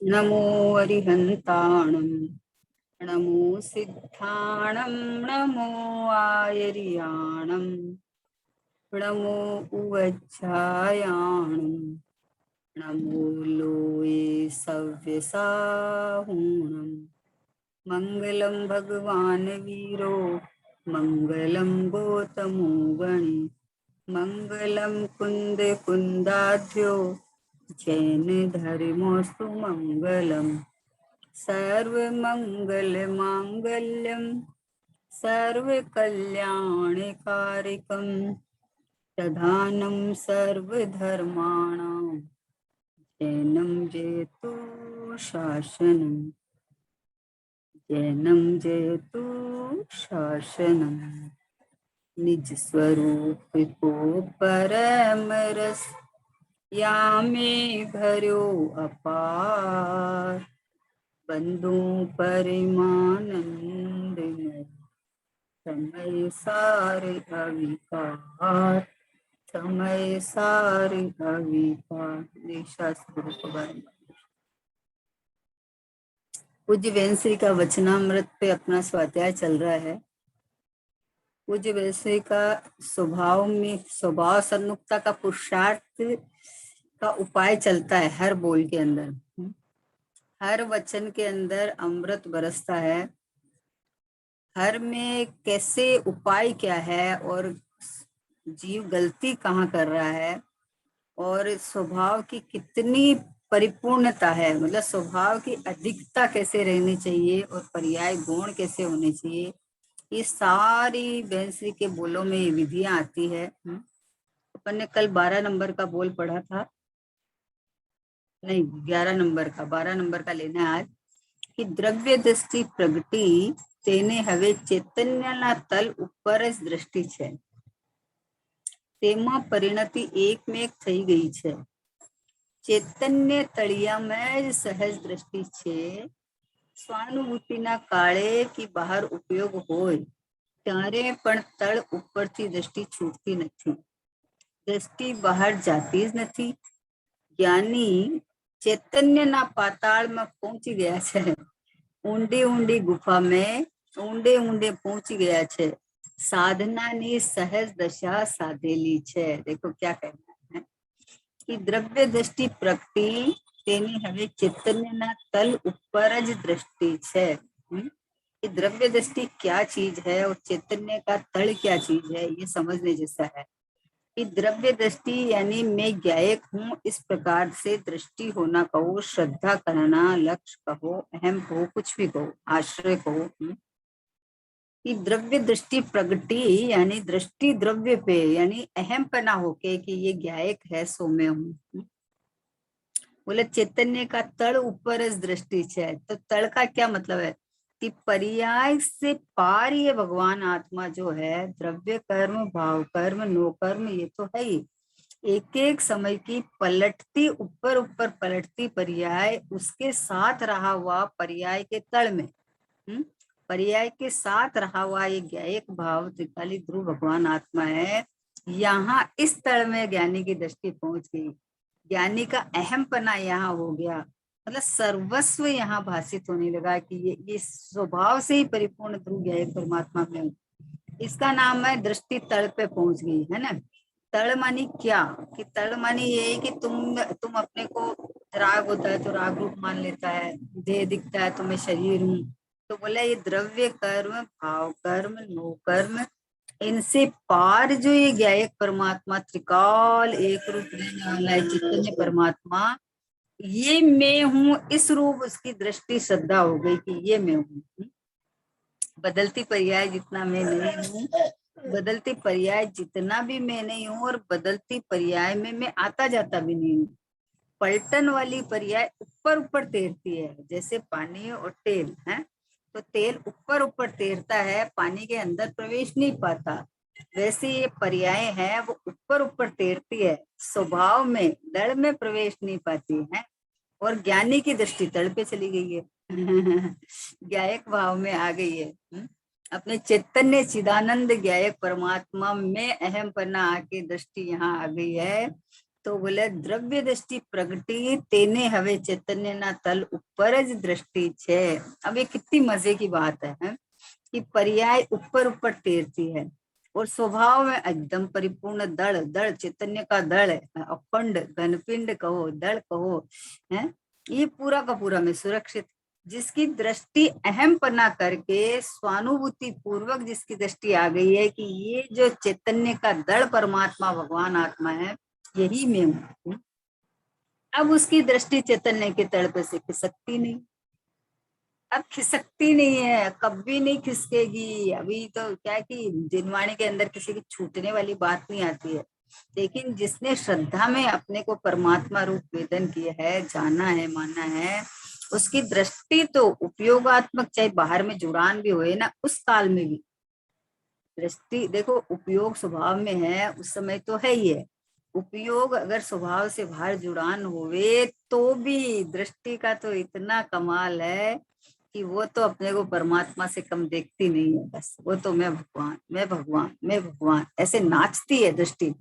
नमो अरिहन्ताणं नमो सिद्धाणं नमो आयर्याणं नमो उवज्झायाणं नमो लोये सव्यसाहूणं मङ्गलं भगवान् वीरो मङ्गलं गौतमो गणे मङ्गलं कुन्द कुन्दाढ्यो जैन धर्मोऽस्तु मङ्गलम् सर्वमङ्गलमाङ्गल्यं सर्वकल्याणकारिकं प्रधानं सर्वधर्माणां जैनं जयतु शासनं जैनं जयतु शासनं निज स्वरूप को परम रस यामे भर्यो अपार बंधु परिमानंद समय सारे अविकार समय सारे अविकार निशास्त्र। पूज्य वेंश्री का वचनामृत पे अपना स्वाध्याय चल रहा है। पूज्य वेंश्री का स्वभाव सन्मुखता का पुरुषार्थ का उपाय चलता है हर बोल के अंदर, हर वचन के अंदर अमृत बरसता है। हर में कैसे उपाय क्या है और जीव गलती कहाँ कर रहा है और स्वभाव की कितनी परिपूर्णता है, मतलब स्वभाव की अधिकता कैसे रहनी चाहिए और पर्याय गुण कैसे होने चाहिए, ये सारी वेंश्री के बोलों में ये विधियां आती है। अपन ने कल 12 नंबर का बोल पढ़ा था, नहीं 11 नंबर का, 12 नंबर का लेना है आज कि द्रव्य दृष्टि प्रगति तेने हवे चैतन्यना तल ઉપર જ દ્રષ્ટિ છે, તેમાં પરિણતિ એકમેક થઈ ગઈ છે। ચૈતન્ય તળિયામાં જ સહજ દ્રષ્ટિ છે। સ્વાનુભૂતિના કાળે કે બહાર ઉપયોગ હોય ત્યારે પણ તળ ઉપરથી દ્રષ્ટિ છૂટતી નથી, દ્રષ્ટિ બહાર જાતી જ નથી। જ્ઞાની ચૈતન્યના પાતાળમાં પહોંચી ગયા છે, ઊંડી ઊંડી गुफा में ऊंडे ऊंडे पहुंची गया छे, साधना नी सहज दशा साधेली छे। देखो क्या कहना है कि द्रव्य दृष्टि प्रगति तेनी हवे चैतन्यना तल ऊपर ज दृष्टि छे। कि द्रव्य दृष्टि क्या चीज है और चैतन्य का तल क्या चीज है, ये समझने जैसा है। कि द्रव्य दृष्टि यानी मैं ज्ञायक हूँ, इस प्रकार से दृष्टि होना कहो, श्रद्धा करना, लक्ष्य कहो, अहम कहो, कुछ भी कहो, आश्रय कहो। कि द्रव्य दृष्टि प्रगति यानी दृष्टि द्रव्य पे यानी अहम पना होके कि ये ज्ञायक है सो मैं हूँ। बोले चैतन्य का तड़ ऊपर दृष्टि है, तो तड़ का क्या मतलब है कि पर्याय से पार ये भगवान आत्मा जो है, द्रव्य कर्म भाव कर्म नो कर्म ये तो है ही, एक एक समय की पलटती ऊपर ऊपर पलटती पर्याय उसके साथ रहा हुआ पर्याय के तल में, पर्याय के साथ रहा हुआ ये ज्ञायक भाव त्रिकाली ध्रुव भगवान आत्मा है। यहाँ इस तल में ज्ञानी की दृष्टि पहुंच गई, ज्ञानी का अहम पना यहाँ हो गया, मतलब सर्वस्व यहाँ भाषित होने लगा कि ये स्वभाव से ही परिपूर्ण ध्रुव ज्ञायक परमात्मा में हूँ। इसका नाम है दृष्टि तल पे पहुंच गई है ना। तड़ मानी क्या कि तड़ मानी ये है कि तुम अपने को राग होता है तो राग रूप मान लेता है, देह दिखता है तो मैं शरीर हूँ। तो बोला ये द्रव्य कर्म भाव कर्म नो कर्म इनसे पार जो ये ज्ञायक परमात्मा त्रिकाल एक रूप रहने वाला है चैतन्य परमात्मा, ये मैं हूँ, इस रूप उसकी दृष्टि श्रद्धा हो गई कि ये मैं हूँ। बदलती पर्याय जितना मैं नहीं हूँ, बदलती पर्याय जितना भी मैं नहीं हूँ और बदलती पर्याय में मैं आता जाता भी नहीं हूँ। पलटन वाली पर्याय ऊपर ऊपर तैरती है, जैसे पानी और तेल है, तो तेल ऊपर ऊपर तैरता है, पानी के अंदर प्रवेश नहीं पाता, वैसे ये पर्याय है वो ऊपर ऊपर तैरती है, स्वभाव में दड़ में प्रवेश नहीं पाती है। और ज्ञानी की दृष्टि तड़ पे चली गई है ज्ञायक भाव में आ गई है। अपने चैतन्य चिदानंद ज्ञायक परमात्मा में अहम पन्ना आके दृष्टि यहाँ आ गई है तो बोले द्रव्य दृष्टि प्रगटी तेने हवे चैतन्य ना तल ऊपर ज दृष्टि छे। अब ये कितनी मजे की बात है कि पर्याय ऊपर ऊपर तैरती है और स्वभाव में एकदम परिपूर्ण दड़, दड़ चैतन्य का दड़ है, अखंड घनपिंड कहो, दड़ कहो, है ये पूरा का पूरा में सुरक्षित, जिसकी दृष्टि अहम पना करके स्वानुभूति पूर्वक जिसकी दृष्टि आ गई है कि ये जो चैतन्य का दड़ परमात्मा भगवान आत्मा है, यही मैं हूँ। अब उसकी दृष्टि चैतन्य के तड़ पे से खिसकती नहीं, अब खिसकती नहीं है, कभी नहीं खिसकेगी। अभी तो क्या है कि जिनवाणी के अंदर किसी की छूटने वाली बात नहीं आती है, लेकिन जिसने श्रद्धा में अपने को परमात्मा रूप वेदन किया है, जाना है, माना है, उसकी दृष्टि तो उपयोगात्मक, चाहे बाहर में जुड़ान भी होए ना, उस काल में भी दृष्टि देखो उपयोग स्वभाव में है, उस समय तो है ही है। उपयोग अगर स्वभाव से बाहर जुड़ान होवे तो भी दृष्टि का तो इतना कमाल है कि वो तो अपने को परमात्मा से कम देखती नहीं है, बस वो तो मैं भगवान, मैं भगवान, मैं भगवान ऐसे नाचती है दृष्टि।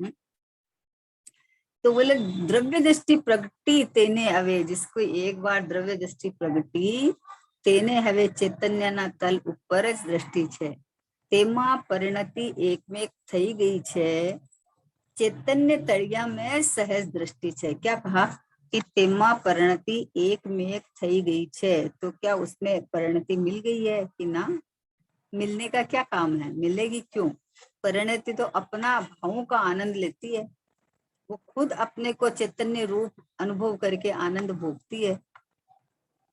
तो बोले द्रव्य दृष्टि प्रगति तेने हवे, जिसको एक बार द्रव्य दृष्टि प्रगति तेने हवे चैतन्य ना तल ऊपर ज दृष्टि छे, तेमा परिणति एकमेक થઈ ગઈ છે, चैतन्य तળિયા में सहज दृष्टि छे। क्या कहा कि तेमा परिणति एक में एक થઈ गई छे, तो क्या उसमें परिणति मिल गई है कि ना? मिलने का क्या काम है, मिलेगी क्यों? परिणति तो अपना भावों का आनंद लेती है, वो खुद अपने को चैतन्य रूप अनुभव करके आनंद भोगती है।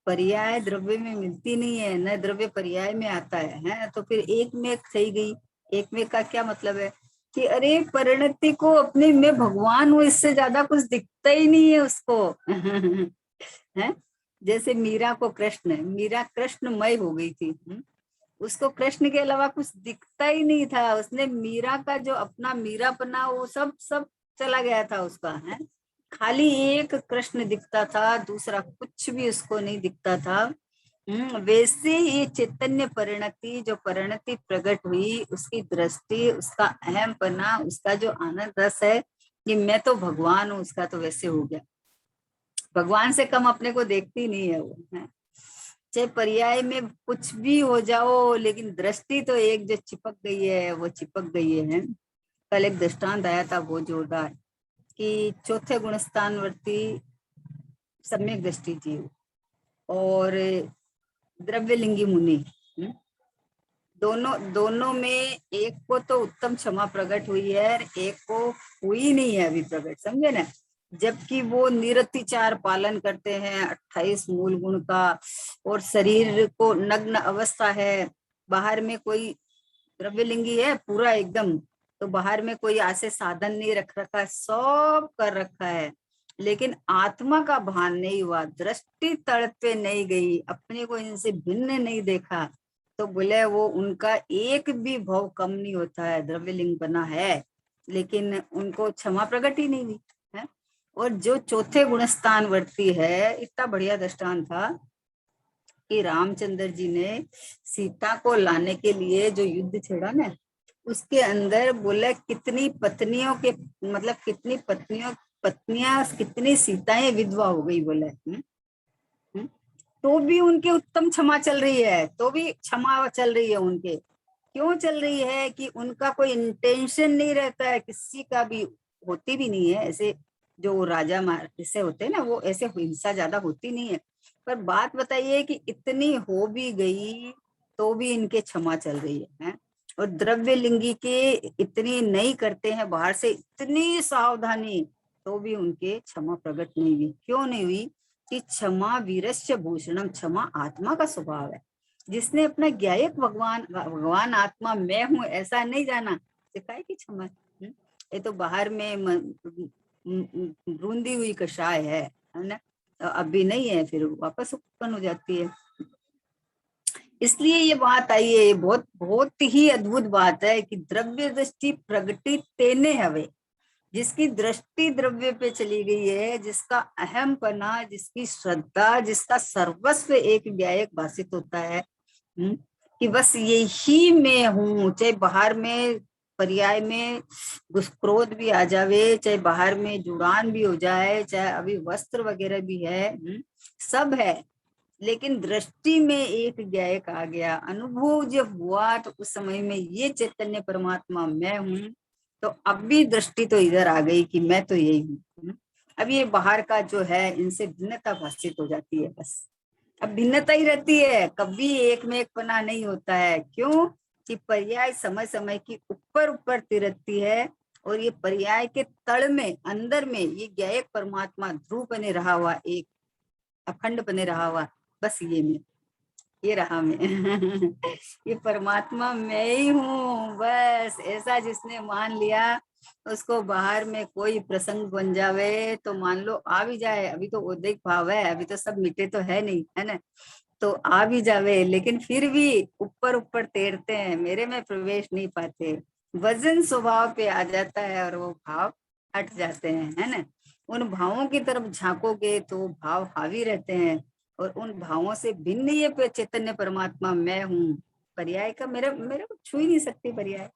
पर्याय द्रव्य में मिलती नहीं है, न द्रव्य पर्याय में आता है, तो फिर एक में एक થઈ गई। एक में का क्या मतलब है कि अरे परिणति को अपने में भगवान हूँ, इससे ज्यादा कुछ दिखता ही नहीं है उसको। है जैसे मीरा को कृष्ण, मीरा कृष्णमय हो गई थी, उसको कृष्ण के अलावा कुछ दिखता ही नहीं था। उसने मीरा का जो अपना मीरापना वो सब सब चला गया था उसका, है खाली एक कृष्ण दिखता था, दूसरा कुछ भी उसको नहीं दिखता था। वैसे ये चैतन्य परिणति, जो परिणति प्रकट हुई, उसकी दृष्टि, उसका अहमपना, उसका जो आनंद रस है कि मैं तो भगवान हूँ, उसका तो वैसे हो गया। भगवान से कम अपने को देखती नहीं है वो, है चाहे पर्याय में कुछ भी हो जाओ, लेकिन दृष्टि तो एक जो चिपक गई है वो चिपक गई है। कल एक दृष्टांत आया था बहुत जोरदार कि चौथे गुणस्थान वर्ती सम्यक दृष्टि जीव और द्रव्यलिंगी मुनि, दोनों दोनों में एक को तो उत्तम क्षमा प्रकट हुई है, एक को हुई नहीं है अभी प्रकट, समझे ना? जबकि वो निरतिचार पालन करते हैं 28 मूल गुण का, और शरीर को नग्न अवस्था है, बाहर में कोई द्रव्यलिंगी है पूरा एकदम, तो बाहर में कोई ऐसे साधन नहीं रख रखा है, सब कर रखा है, लेकिन आत्मा का भान नहीं हुआ, दृष्टि तड़ पे नहीं गई, अपने को इनसे भिन्न नहीं देखा, तो बोले वो उनका एक भी भाव कम नहीं होता है, द्रव्यलिंग बना है, लेकिन उनको क्षमा प्रकट ही नहीं हुई है। और जो चौथे गुणस्थान वर्ती है, इतना बढ़िया दृष्टांत था कि रामचंद्र जी ने सीता को लाने के लिए जो युद्ध छेड़ा ना, उसके अंदर बोले कितनी पत्नियों के, मतलब कितनी पत्नियां कितनी सीताएं विधवा हो गई बोले, तो भी उनके उत्तम क्षमा चल रही है, तो भी क्षमा चल रही है उनके। क्यों चल रही है कि उनका कोई इंटेंशन नहीं रहता है किसी का भी, होती भी नहीं है ऐसे, जो राजा ऐसे होते हैं ना, वो ऐसे हिंसा ज्यादा होती नहीं है। पर बात बताइए कि इतनी हो भी गई तो भी इनके क्षमा चल रही है? और द्रव्य लिंगी के इतनी नहीं करते हैं बाहर से, इतनी सावधानी, तो भी उनके क्षमा प्रकट नहीं हुई। क्यों नहीं हुई? कि क्षमा वीरस्य भूषणम, क्षमा आत्मा का स्वभाव है। जिसने अपना ज्ञायक भगवान भगवान आत्मा मैं हूँ ऐसा नहीं जाना, सिखाए की क्षमा। ये तो बाहर में रूंधी हुई कषाय है ना, अभी नहीं है, फिर वापस उत्पन्न हो जाती है। इसलिए ये बात आई है, ये बहुत बहुत ही अद्भुत बात है कि द्रव्य दृष्टि प्रगति तेने हवे, जिसकी दृष्टि द्रव्य पे चली गई है, जिसका अहमपना, जिसकी श्रद्धा, जिसका सर्वस्व एक व्यायक भाषित होता है, कि बस यही मैं हूँ, चाहे बाहर में पर्याय में क्रोध भी आ जावे, चाहे बाहर में जुड़ान भी हो जाए, चाहे अभी वस्त्र वगैरह भी है, सब है, लेकिन दृष्टि में एक ज्ञायक आ गया। अनुभव जब हुआ तो उस समय में ये चैतन्य परमात्मा मैं हूँ, तो अब भी दृष्टि तो इधर आ गई कि मैं तो यही हूँ। अब ये बाहर का जो है इनसे भिन्नता भाषित हो जाती है, बस अब भिन्नता ही रहती है, कभी एक में एक पना नहीं होता है। क्यों? कि पर्याय समय समय की ऊपर ऊपर तिरकती है, और ये पर्याय के तल में अंदर में ये ज्ञायक परमात्मा ध्रुव बने रहा हुआ, एक अखंड बने रहा हुआ, बस ये रहा मैं ये परमात्मा मैं ही हूँ, बस ऐसा जिसने मान लिया, उसको बाहर में कोई प्रसंग बन जावे तो मान लो आ भी जाए। अभी तो उद्रेक भाव है, अभी तो सब मिटे तो है नहीं, है ना, तो आ भी जावे, लेकिन फिर भी ऊपर ऊपर तैरते हैं, मेरे में प्रवेश नहीं पाते, वजन स्वभाव पे आ जाता है और वो भाव हट जाते हैं, है ना। उन भावों की तरफ झांकोगे तो भाव हावी रहते हैं, और उन भावों से भिन्न ये चैतन्य परमात्मा मैं हूँ, पर्याय का मेरे मेरे को छू ही नहीं सकती पर्याय।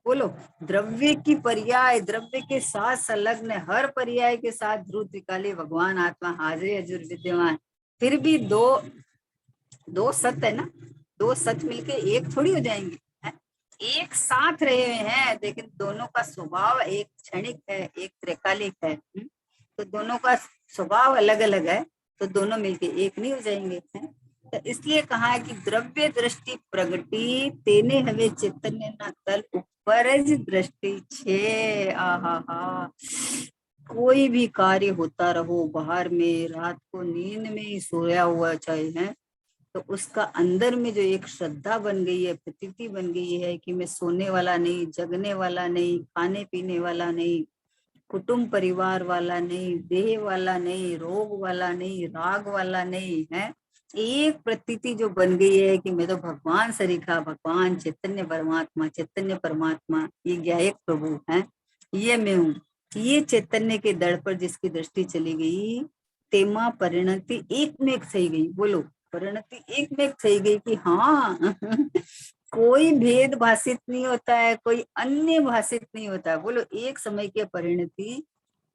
बोलो, द्रव्य की पर्याय, द्रव्य के साथ संलग्न हर पर्याय के साथ ध्रुव त्रिकाली भगवान आत्मा हाजिर हजूर विद्यमान, फिर भी दो दो सत्य है ना, दो सत्य मिलके एक थोड़ी हो जाएंगे, है? एक साथ रहे हुए हैं, लेकिन दोनों का स्वभाव एक क्षणिक है, एक त्रैकालिक है, तो दोनों का स्वभाव अलग अलग है, तो दोनों मिलके एक नहीं हो जाएंगे, है? तो इसलिए कहा है कि द्रव्य दृष्टि प्रगति तेने हवे चैतन्य ना तल ऊपर दृष्टि छे। आहा हा, कोई भी कार्य होता रहो, बाहर में रात को नींद में ही सोया हुआ चाहे, है, तो उसका अंदर में जो एक श्रद्धा बन गई है, प्रतीति बन गई है कि मैं सोने वाला नहीं, जगने वाला नहीं, खाने पीने वाला नहीं, कुटुंब परिवार वाला नहीं, देह वाला नहीं, रोग वाला नहीं, राग वाला नहीं, है, एक प्रतीति जो बन गई है कि मैं तो भगवान सरीखा, भगवान चैतन्य परमात्मा, चैतन्य परमात्मा ये ज्ञायक प्रभु है, ये मैं हूँ। ये चैतन्य के दड़ पर जिसकी दृष्टि चली गई, तेमा परिणति एक में एक सही गई। बोलो, परिणति एक में एक सही गई कि हाँ कोई भेद भाषित नहीं होता है, कोई अन्य भाषित नहीं होता है। बोलो, एक समय की परिणति,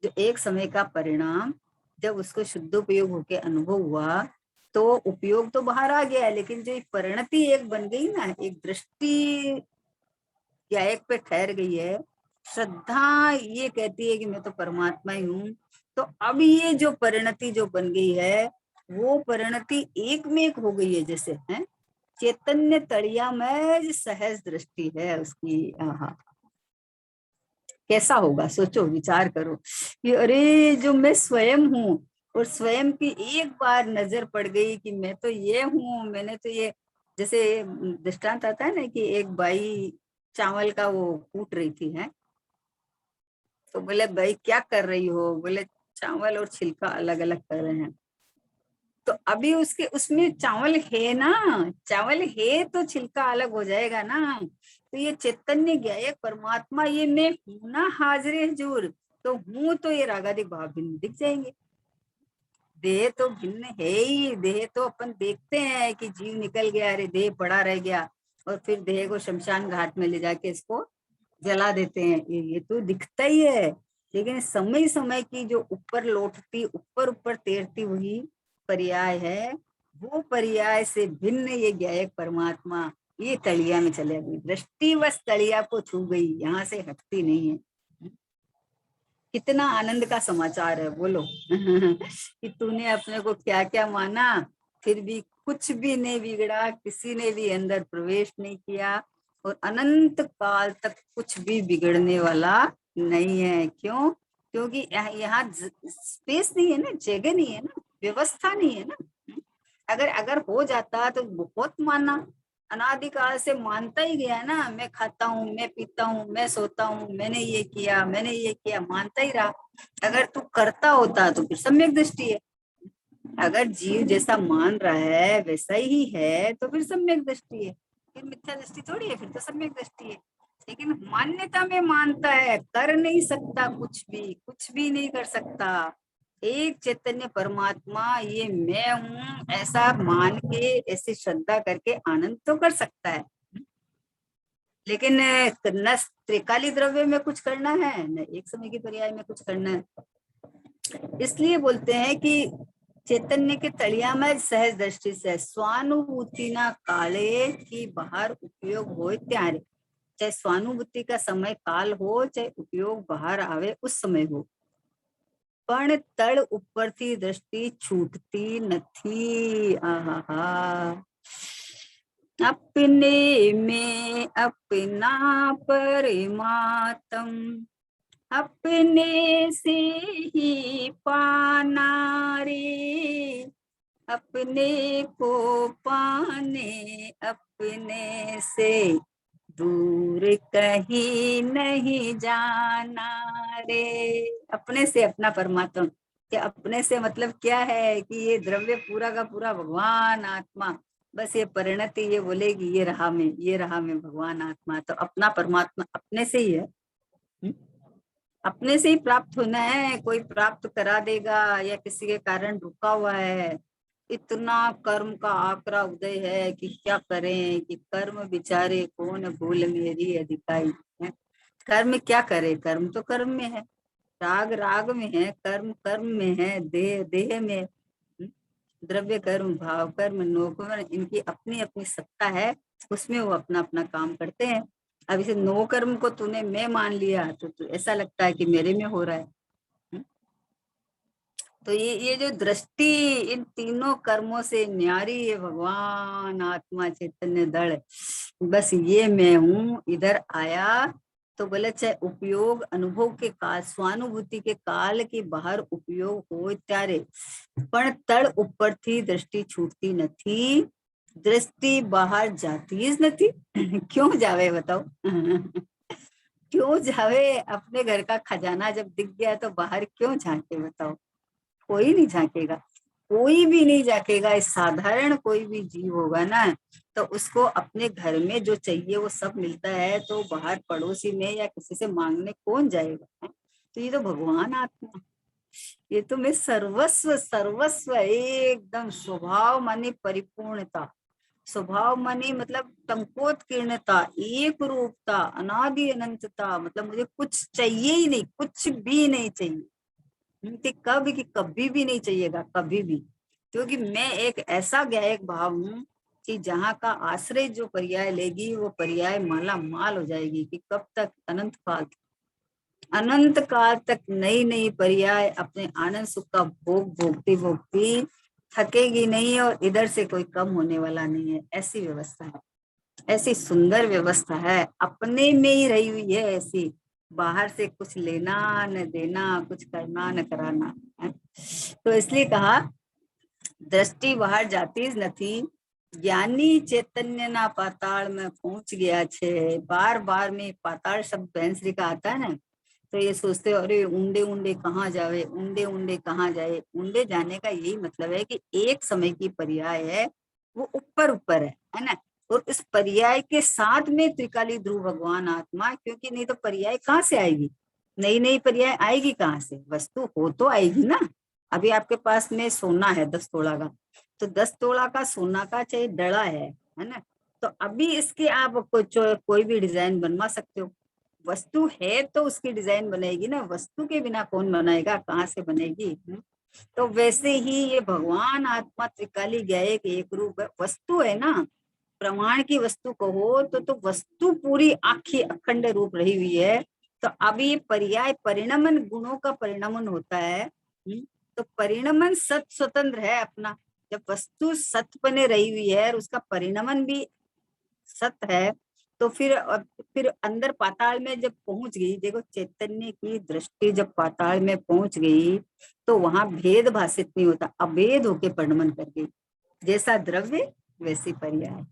जो एक समय का परिणाम जब उसको शुद्ध उपयोग होके अनुभव हुआ, तो उपयोग तो बाहर आ गया, लेकिन जो परिणति एक बन गई ना, एक दृष्टि ज्ञायक पे ठहर गई है, श्रद्धा ये कहती है कि मैं तो परमात्मा ही हूँ, तो अब ये जो परिणति जो बन गई है, वो परिणति एक में एक हो गई है, जैसे है चैतन्य तड़िया में सहज दृष्टि है उसकी। आहा, कैसा होगा, सोचो, विचार करो कि अरे जो मैं स्वयं हूँ, और स्वयं की एक बार नजर पड़ गई कि मैं तो ये हूँ, मैंने तो ये, जैसे दृष्टांत आता है ना कि एक बाई चावल का वो कूट रही थी, है, तो बोले भाई क्या कर रही हो, बोले चावल और छिलका अलग अलग कर रहे हैं। तो अभी उसके उसमें चावल है ना, चावल है तो छिलका अलग हो जाएगा ना। तो ये चैतन्य ज्ञायक परमात्मा, ये मैं हूं ना, हाजिर हजूर, तो हूं तो ये रागादिक भाव भिन्न दिख जाएंगे। देह तो भिन्न है ही, देह तो अपन देखते हैं कि जीव निकल गया, अरे देह पड़ा रह गया, और फिर देह को शमशान घाट में ले जाके इसको जला देते हैं, ये तो दिखता ही है। लेकिन समय समय की जो ऊपर लौटती, ऊपर ऊपर तैरती हुई पर्याय है, वो पर्याय से भिन्न ये ज्ञायक परमात्मा ये तलिया में चले गई, दृष्टि बस तलिया को छू गई, यहाँ से हटती नहीं है। कितना आनंद का समाचार है, बोलो कि तूने अपने को क्या क्या माना, फिर भी कुछ भी नहीं बिगड़ा, किसी ने भी अंदर प्रवेश नहीं किया, और अनंत काल तक कुछ भी बिगड़ने वाला नहीं है। क्यों? क्योंकि यहाँ स्पेस नहीं है ना, जगह नहीं है ना, व्यवस्था नहीं है ना। अगर अगर हो जाता तो बहुत माना, अनादिकाल से मानता ही गया ना, मैं खाता हूँ, मैं पीता हूँ, मैं सोता हूँ, मैंने ये किया, मैंने ये किया, मानता ही रहा। अगर तू करता होता तो फिर सम्यक दृष्टि है, अगर जीव जैसा मान रहा है वैसा ही है तो फिर सम्यक दृष्टि है, फिर मिथ्या दृष्टि थोड़ी है, फिर तो सम्यक दृष्टि है। लेकिन मान्यता में मानता है, कर नहीं सकता, कुछ भी नहीं कर सकता। एक चैतन्य परमात्मा ये मैं हूँ ऐसा मान के, ऐसे श्रद्धा करके आनंद तो कर सकता है। लेकिन न त्रिकाली द्रव्य में कुछ करना है, न एक समय की पर्याय में कुछ करना है। इसलिए बोलते हैं कि चैतन्य के तलिया में सहज दृष्टि से स्वानुभूति ना काले की बाहर उपयोग हो त्यारे, चाहे स्वानुभूति का समय काल हो, चाहे उपयोग बाहर आवे उस समय हो, पण तड़ ऊपर थी दृष्टि छूटती नथी। आहा, अपने में अपना परमात्म अपने से ही पाना रे, अपने को पाने अपने से दूर कहीं नहीं जाना रे। अपने से अपना परमात्मा, कि अपने से मतलब क्या है कि ये द्रव्य पूरा का पूरा भगवान आत्मा, बस ये परिणति ये बोलेगी ये रहा मैं, ये रहा मैं भगवान आत्मा, तो अपना परमात्मा अपने से ही है। अपने से ही प्राप्त होना है, कोई प्राप्त करा देगा या किसी के कारण रुका हुआ है। इतना कर्म का आकरा उदय है कि क्या करें, कि कर्म बिचारे कौन भूल मेरी अधिकाई है। कर्म क्या करे, कर्म तो कर्म में है, राग राग में है, कर्म कर्म में है, देह देह में है। द्रव्य कर्म भाव कर्म नौ कर्म इनकी अपनी अपनी सत्ता है, उसमें वो अपना अपना काम करते हैं। अब इसे नो कर्म को तूने मैं मान लिया तो ऐसा लगता है कि मेरे में हो रहा है। तो ये जो दृष्टि इन तीनों कर्मों से न्यारी है, भगवान आत्मा चैतन्य दल, बस ये मैं हूं इधर आया, तो बोले चाहे उपयोग अनुभव के काल स्वानुभूति के काल के बाहर उपयोग हो त्यारे, पण तड़ ऊपर थी दृष्टि छूटती नथी, दृष्टि बाहर जाती ज नथी। क्यों जावे बताओ। क्यों जावे, अपने घर का खजाना जब दिख गया तो बाहर क्यों झांके बताओ। कोई नहीं झांकेगा, कोई भी नहीं झांकेगा। इस साधारण कोई भी जीव होगा ना, तो उसको अपने घर में जो चाहिए वो सब मिलता है, तो बाहर पड़ोसी में या किसी से मांगने कौन जाएगा। तो ये तो भगवान आत्मा, ये तो मैं सर्वस्व सर्वस्व एकदम स्वभाव मानी परिपूर्णता, स्वभाव मानी मतलब टंकोत्कीर्णता, एक रूपता, अनादि अनंतता, मतलब मुझे कुछ चाहिए ही नहीं, कुछ भी नहीं चाहिए कि कभी की कभी भी नहीं चाहिएगा, कभी भी। क्योंकि मैं एक ऐसा ज्ञायक भाव हूँ कि जहाँ का आश्रय जो पर्याय लेगी वो पर्याय माला माल हो जाएगी, कि कब तक, अनंत काल, अनंत काल तक नई नई पर्याय अपने आनंद सुख का भोग भोगती भोगती थकेगी नहीं, और इधर से कोई कम होने वाला नहीं है। ऐसी व्यवस्था है, ऐसी सुंदर व्यवस्था है, अपने में ही रही हुई है ऐसी, बाहर से कुछ लेना न देना, कुछ करना न कराना है। तो इसलिए कहा दृष्टि बाहर जाती ज નથી, ज्ञानी चैतन्य ना पाताल में पहुंच गया छे। बार बार में पाताल शब्द भैंसरी का आता है ना, तो ये सोचते अरे ऊंडे ऊंडे कहाँ जावे, ऊंडे ऊंडे कहाँ जाए। ऊंडे जाने का यही मतलब है कि एक समय की पर्याय है, वो ऊपर ऊपर है ना। और इस पर्याय के साथ में त्रिकाली ध्रुव भगवान आत्मा, क्योंकि नहीं तो पर्याय कहाँ से आएगी, नई नई पर्याय आएगी कहाँ से, वस्तु हो तो आएगी ना। अभी आपके पास में सोना है 10 तोला का, तो 10 तोला का सोना का चाहे डला है ना, तो अभी इसके आप कोई भी डिजाइन बनवा सकते हो। वस्तु है तो उसकी डिजाइन बनेगी ना, वस्तु के बिना कौन बनाएगा, कहाँ से बनेगी। तो वैसे ही ये भगवान आत्मा त्रिकाली ज्ञायक एक रूप है, वस्तु है ना, प्रमाण की वस्तु कहो तो वस्तु पूरी आखी अखंड रूप रही हुई है। तो अभी ये पर्याय परिणमन गुणों का परिणमन होता है। तो परिणमन सत स्वतंत्र है अपना, जब वस्तु सत बने रही हुई है और उसका परिणमन भी सत है, तो फिर अंदर पाताल में जब पहुंच गई, देखो चैतन्य की दृष्टि जब पाताल में पहुंच गई तो वहां भेद भाषित नहीं होता, अभेद होके परिणमन कर गई। जैसा द्रव्य वैसी पर्याय,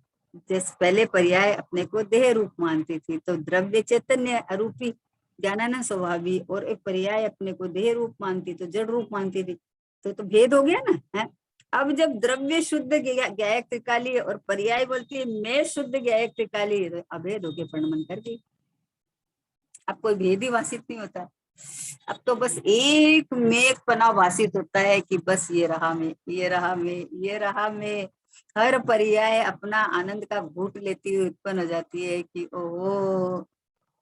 जैसे पहले पर्याय अपने को देह रूप मानती थी, तो द्रव्य चैतन्य अरूपी ज्ञानानंद स्वभावी, और एक पर्याय अपने को देह रूप मानती तो जड़ रूप मानती थी, तो भेद हो गया ना है। अब जब द्रव्य शुद्ध ज्ञायक त्रिकाली और पर्याय बोलती है मैं शुद्ध ज्ञायक त्रिकाली, तो अभेद होके परिणमन कर दी। अब कोई भेद ही वासित नहीं होता, अब तो बस एक मेघ पना वासित होता है कि बस ये रहा मैं, ये रहा मैं, ये रहा मैं। हर पर्याय अपना आनंद का घूंट लेती हुई उत्पन्न हो जाती है कि ओहो,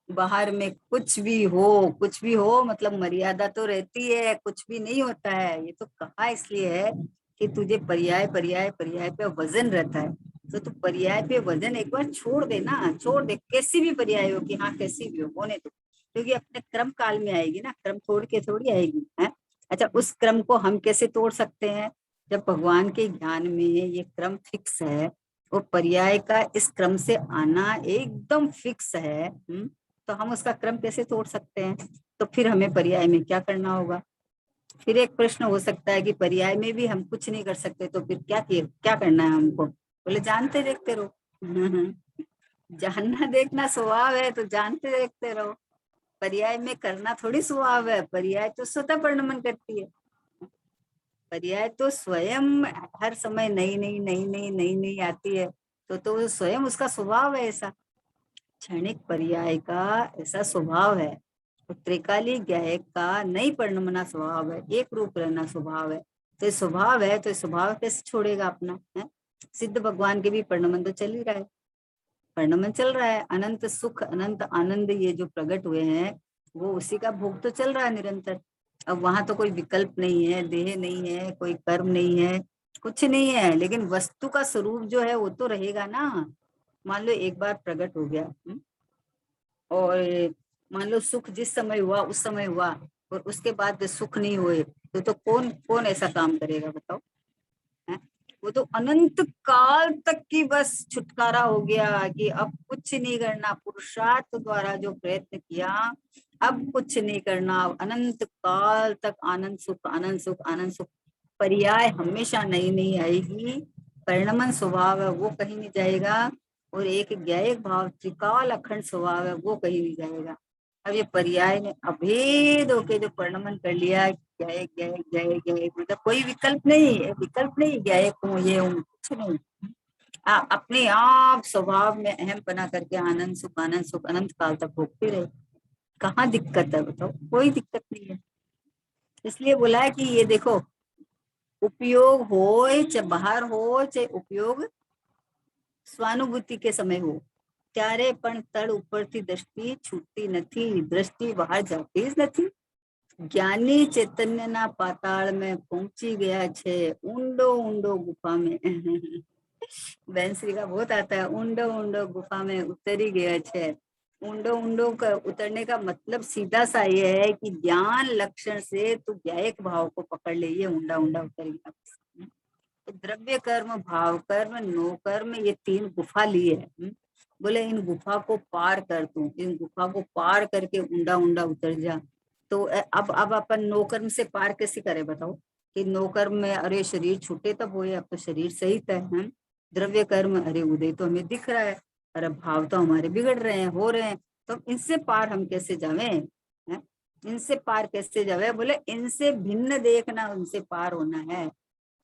बाहर में कुछ भी हो मतलब मर्यादा तो रहती है, कुछ भी नहीं होता है। ये तो कहा इसलिए है कि तुझे पर्याय पर्याय पर्याय पे वजन रहता है, तो तू पर्याय पे वजन एक बार छोड़ दे ना, छोड़ दे, कैसी भी पर्याय हो कि हाँ कैसी भी हो होने तो, क्योंकि अपने क्रम काल में आएगी ना, क्रम तोड़ के थोड़ी आएगी है। अच्छा, उस क्रम को हम कैसे तोड़ सकते हैं? जब भगवान के ज्ञान में ये क्रम फिक्स है, वो पर्याय का इस क्रम से आना एकदम फिक्स है, तो हम उसका क्रम कैसे तोड़ सकते हैं? तो फिर हमें पर्याय में क्या करना होगा? फिर एक प्रश्न हो सकता है कि पर्याय में भी हम कुछ नहीं कर सकते, तो फिर क्या करना है हमको? बोले जानते देखते रहो। जानना देखना स्वभाव है, तो जानते देखते रहो। पर्याय में करना थोड़ी स्वभाव है, पर्याय तो स्वतः परिणमन करती है। पर्याय तो स्वयं हर समय नई नई नई नई नई नई आती है, तो स्वयं उसका स्वभाव है ऐसा। क्षणिक पर्याय का ऐसा स्वभाव है, तो त्रिकाली गायक का नहीं परिणमना स्वभाव है, एक रूप रहना स्वभाव है। तो ये स्वभाव है, तो स्वभाव कैसे छोड़ेगा अपना है? सिद्ध भगवान के भी परिणमन तो चल ही रहा है, परिणमन चल रहा है। अनंत सुख अनंत आनंद ये जो प्रकट हुए हैं, वो उसी का भोग तो चल रहा है निरंतर। अब वहां तो कोई विकल्प नहीं है, देह नहीं है, कोई कर्म नहीं है, कुछ नहीं है, लेकिन वस्तु का स्वरूप जो है वो तो रहेगा ना। मान लो एक बार प्रकट हो गया, और मान लो सुख जिस समय हुआ उस समय हुआ, और उसके बाद सुख नहीं हुए, तो कौन कौन ऐसा काम करेगा बताओ? है? वो तो अनंत काल तक की बस छुटकारा हो गया कि अब कुछ नहीं करना, पुरुषार्थ द्वारा जो प्रयत्न किया, अब कुछ नहीं करना, अनंत काल तक आनंद सुख आनंद सुख आनंद सुख। पर्याय हमेशा नई नई आएगी, परिणमन स्वभाव है वो कहीं नहीं जाएगा, और एक ज्ञायक भाव त्रिकाल अखंड स्वभाव है वो कहीं नहीं जाएगा। अब ये पर्याय ने अभेद होके जो परिणमन कर लिया, ज्ञायक ज्ञायक ज्ञायक ज्ञायक, मतलब कोई विकल्प नहीं है, विकल्प नहीं, ज्ञायक हूँ ये हूँ कुछ नहीं। अपने आप स्वभाव में अहम बना करके आनंद सुख अनंत काल तक भोगते रहे। कहाँ दिक्कत है बताओ? कोई दिक्कत नहीं है। इसलिए बोला है कि ये देखो, उपयोग हो चाहे बाहर हो, चाहे उपयोग स्वानुभूति के समय हो, ત્યારે પણ તળ ઉપરથી દ્રષ્ટિ છૂટતી નથી, દ્રષ્ટિ બહાર જાતી જ નથી। ज्ञानी चैतन्यना पाताल में पहुंची गया छे, ऊंडो ऊंडो गुफा में। बैंसरी का बहुत आता है, ऊंडो ऊंडो गुफा में उतरी गया छे। ऊंडो ऊंडो का उतरने का मतलब सीधा सा ये है कि ज्ञान लक्षण से तू ज्ञायक भाव को पकड़ ले, ये ऊंडा ऊंडा उतर गया। तो द्रव्य कर्म भाव कर्म नो कर्म ये तीन गुफा ली है। बोले इन गुफा को पार कर, तू इन गुफा को पार करके ऊंडा ऊंडा उतर जा। तो अब अपन नो कर्म से पार कैसे करे बताओ? कि नो कर्म में अरे शरीर छूटे तब होए, अब तो शरीर सहित है। द्रव्य कर्म अरे उदय तो हमें दिख रहा है, अरे भाव तो हमारे बिगड़ रहे हैं, हो रहे हैं, तो इनसे पार हम कैसे जावे? हैं? इनसे पार कैसे जावे? बोले इनसे भिन्न देखना, उनसे पार होना है।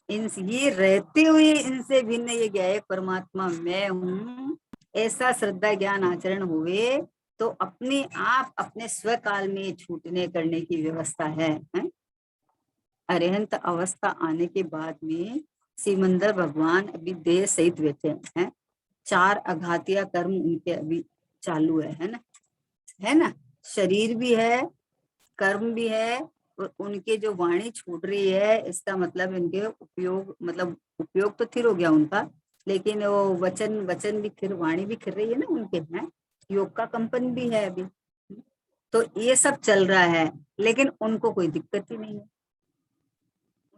इन ये रहते हुए इनसे भिन्न ये ज्ञायक परमात्मा मैं हूँ, ऐसा श्रद्धा ज्ञान आचरण हुए तो अपने आप अपने स्वकाल में छूटने करने की व्यवस्था है? अरिहंत अवस्था आने के बाद में सिमंदर भगवान अभी देह सहित बैठे हैं, 4 अघातिया कर्म उनके अभी चालू है ना, है ना? शरीर भी है, कर्म भी है, और उनके जो वाणी छूट रही है, इसका मतलब इनके उपयोग, मतलब उपयोग तो थिर हो गया उनका, लेकिन वो वचन वचन भी थिर, वाणी भी खिर रही है ना उनके, हैं? योग का कंपन भी है अभी। तो ये सब चल रहा है, लेकिन उनको कोई दिक्कत ही नहीं है,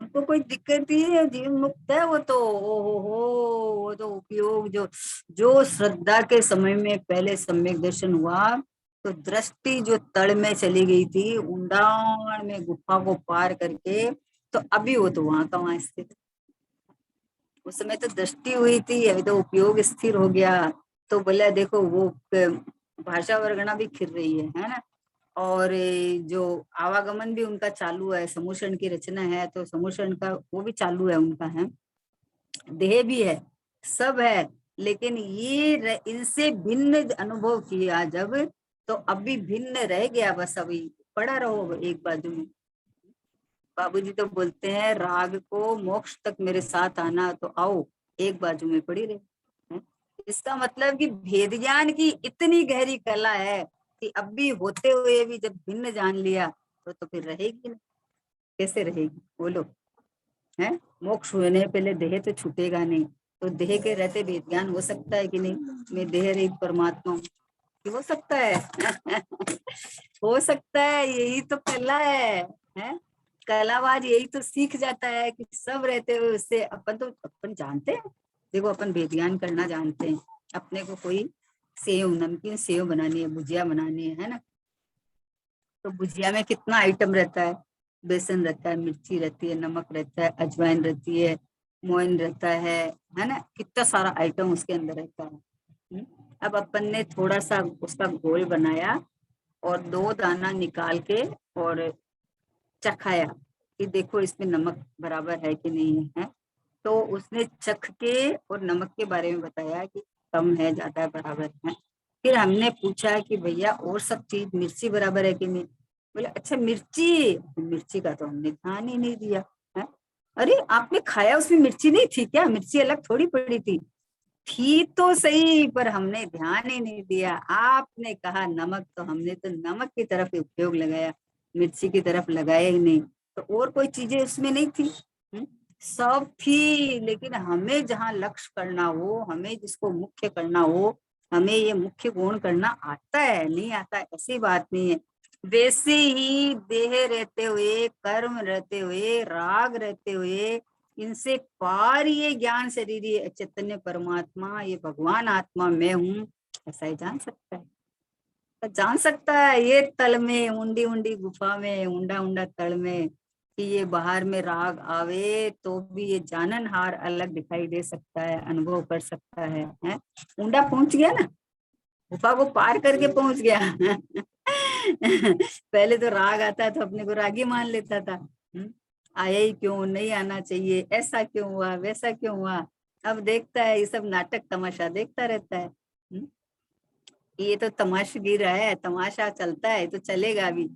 उनको कोई दिक्कत ही है, जीवन मुक्त है वो तो। हो वो तो उपयोग जो जो श्रद्धा के समय में पहले सम्यक दर्शन हुआ, तो दृष्टि जो तड़ में चली गई थी ऊंडाण में गुफा को पार करके, तो अभी वो तो वहां का वहां स्थित। उस समय तो दृष्टि हुई थी, अभी तो उपयोग स्थिर हो गया। तो बोला देखो वो भाषा वर्गना भी खिर रही है ना, और जो आवागमन भी उनका चालू है, समूषण की रचना है तो समूषण का वो भी चालू है उनका, है देह भी है, सब है, लेकिन ये इनसे भिन्न अनुभव किया जब, तो अभी भिन्न रह गया, बस अभी पड़ा रहो एक बाजू में। बाबूजी तो बोलते हैं राग को मोक्ष तक मेरे साथ आना, तो आओ, एक बाजू में पड़ी रहे। हैं? इसका मतलब कि भेद ज्ञान की इतनी गहरी कला है कि अब भी होते हुए भी जब भिन्न जान लिया तो फिर रहेगी नहीं। कैसे रहेगी बोलो? है मोक्ष होने पहले देह तो छूटेगा नहीं, तो देह के रहते भेद ज्ञान हो सकता है कि नहीं? मैं देह रहित परमात्मा हूँ, कि हो सकता है? हो सकता है, यही तो कला है? कलावाज यही तो सीख जाता है कि सब रहते हुए उससे अपन जानते हैं। देखो अपन भेद ज्ञान करना जानते हैं। अपने को कोई सेव, नमकीन सेव बनानी है, भुजिया बनानी है ना, तो भुजिया में कितना आइटम रहता है? बेसन रहता है, मिर्ची रहती है, नमक रहता है, अजवाइन रहती है, मोइन रहता है ना, कितना सारा आइटम उसके अंदर रहता है। अब अपन ने थोड़ा सा उसका घोल बनाया और 2 दाना निकाल के और चखाया कि देखो इसमें नमक बराबर है कि नहीं है। तो उसने चख के और नमक के बारे में बताया कि कम है, ज्यादा है, बराबर है। फिर हमने पूछा कि भैया और सब चीज मिर्ची बराबर है कि नहीं? बोले अच्छा मिर्ची, मिर्ची का तो हमने ध्यान ही नहीं दिया है। अरे आपने खाया उसमें मिर्ची नहीं थी क्या? मिर्ची अलग थोड़ी पड़ी थी तो सही, पर हमने ध्यान ही नहीं दिया। आपने कहा नमक तो हमने तो नमक की तरफ ही उपयोग लगाया, मिर्ची की तरफ लगाया ही नहीं। तो और कोई चीजें उसमें नहीं थी? सब थी, लेकिन हमें जहाँ लक्ष्य करना हो, हमें जिसको मुख्य करना हो, हमें ये मुख्य गुण करना आता है नहीं आता ऐसी बात नहीं है। वैसे ही देह रहते हुए, कर्म रहते हुए, राग रहते हुए, इनसे पार ये ज्ञान शरीर, ये चैतन्य परमात्मा, ये भगवान आत्मा मैं हूँ, ऐसा ही जान सकता है। तो जान सकता है ये तल में, ऊंडी ऊंडी गुफा में, ऊंडा ऊंडा तल में, कि ये बाहर में राग आवे तो भी ये जाननहार अलग दिखाई दे सकता है, अनुभव कर सकता है? ऊंडा पहुंच गया ना, गुफा को पार करके पहुंच गया। पहले तो राग आता तो अपने को रागी मान लेता था। आया ही क्यों, नहीं आना चाहिए, ऐसा क्यों हुआ, वैसा क्यों हुआ। अब देखता है ये सब नाटक तमाशा देखता रहता है। ये तो तमाशगीर है, तमाशा चलता है तो चलेगा भी,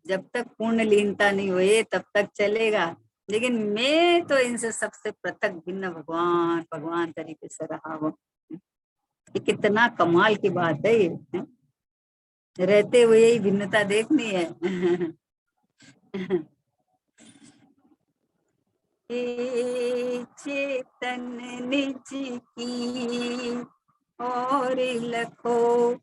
जब तक पूर्ण लीनता नहीं हुए तब तक चलेगा। लेकिन मैं तो इनसे सबसे पृथक भिन्न भगवान भगवान तरीके से रहा हूँ। ये कितना कमाल की बात है ये। रहते हुए ही भिन्नता देखनी है। चेतन निज की और लखो,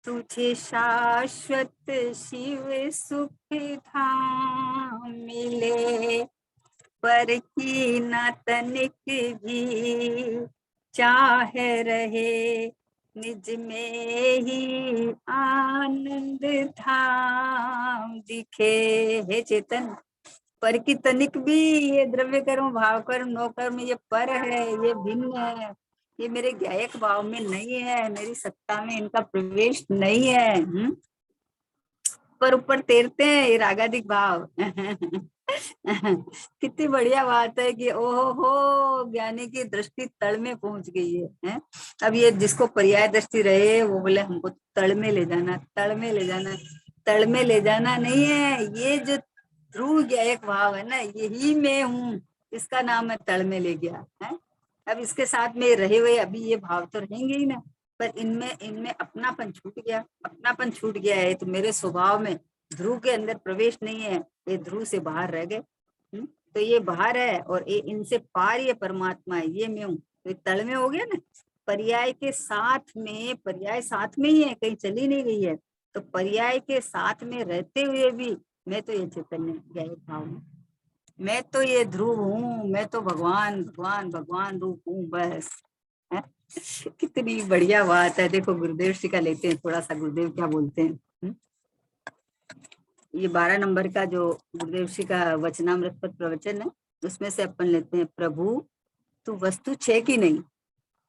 तुझे शाश्वत शिव सुख धाम मिले। पर की न तनिक भी चाह रहे, निज में ही आनंद धाम दिखे। हे चेतन, पर की तनिक भी, ये द्रव्य कर्म, भाव कर्म, नो कर्म, ये पर है, ये भिन्न है, ये मेरे ज्ञायक भाव में नहीं है, मेरी सत्ता में इनका प्रवेश नहीं है। पर ऊपर तैरते हैं ये रागादिक भाव। कितनी बढ़िया बात है कि ओहो हो, ज्ञानी की दृष्टि तल में पहुंच गई है? अब ये जिसको पर्याय दृष्टि रहे वो बोले हमको तल में ले जाना, तल में ले जाना। तल में ले जाना नहीं है, ये जो ध्रुव ज्ञायक भाव है ना, यही मैं हूँ, इसका नाम है तल में ले गया है। अब इसके साथ में रहे हुए अभी ये भाव तो रहेंगे ही ना, पर इनमें इनमें अपनापन छूट गया, अपनापन छूट गया है, तो मेरे स्वभाव में ध्रुव के अंदर प्रवेश नहीं है, ये ध्रुव से बाहर रह गए। तो ये बाहर है और ये इनसे पार ये परमात्मा है, ये मैं हूँ, तो तल में हो गया ना। पर्याय के साथ में, पर्याय साथ में ही है, कहीं चली नहीं गई है। तो पर्याय के साथ में रहते हुए भी मैं तो ये चैतन्य ज्ञायक भाव हूँ, मैं तो ये ध्रुव हूँ, मैं तो भगवान भगवान भगवान रूप हूँ बस। है? कितनी बढ़िया बात है। देखो गुरुदेव जी का लेते हैं थोड़ा सा, गुरुदेव क्या बोलते हैं। ये 12 नंबर का जो गुरुदेव जी का वचनामृत पर प्रवचन है, उसमें से अपन लेते हैं। प्रभु तू वस्तु छे की नहीं,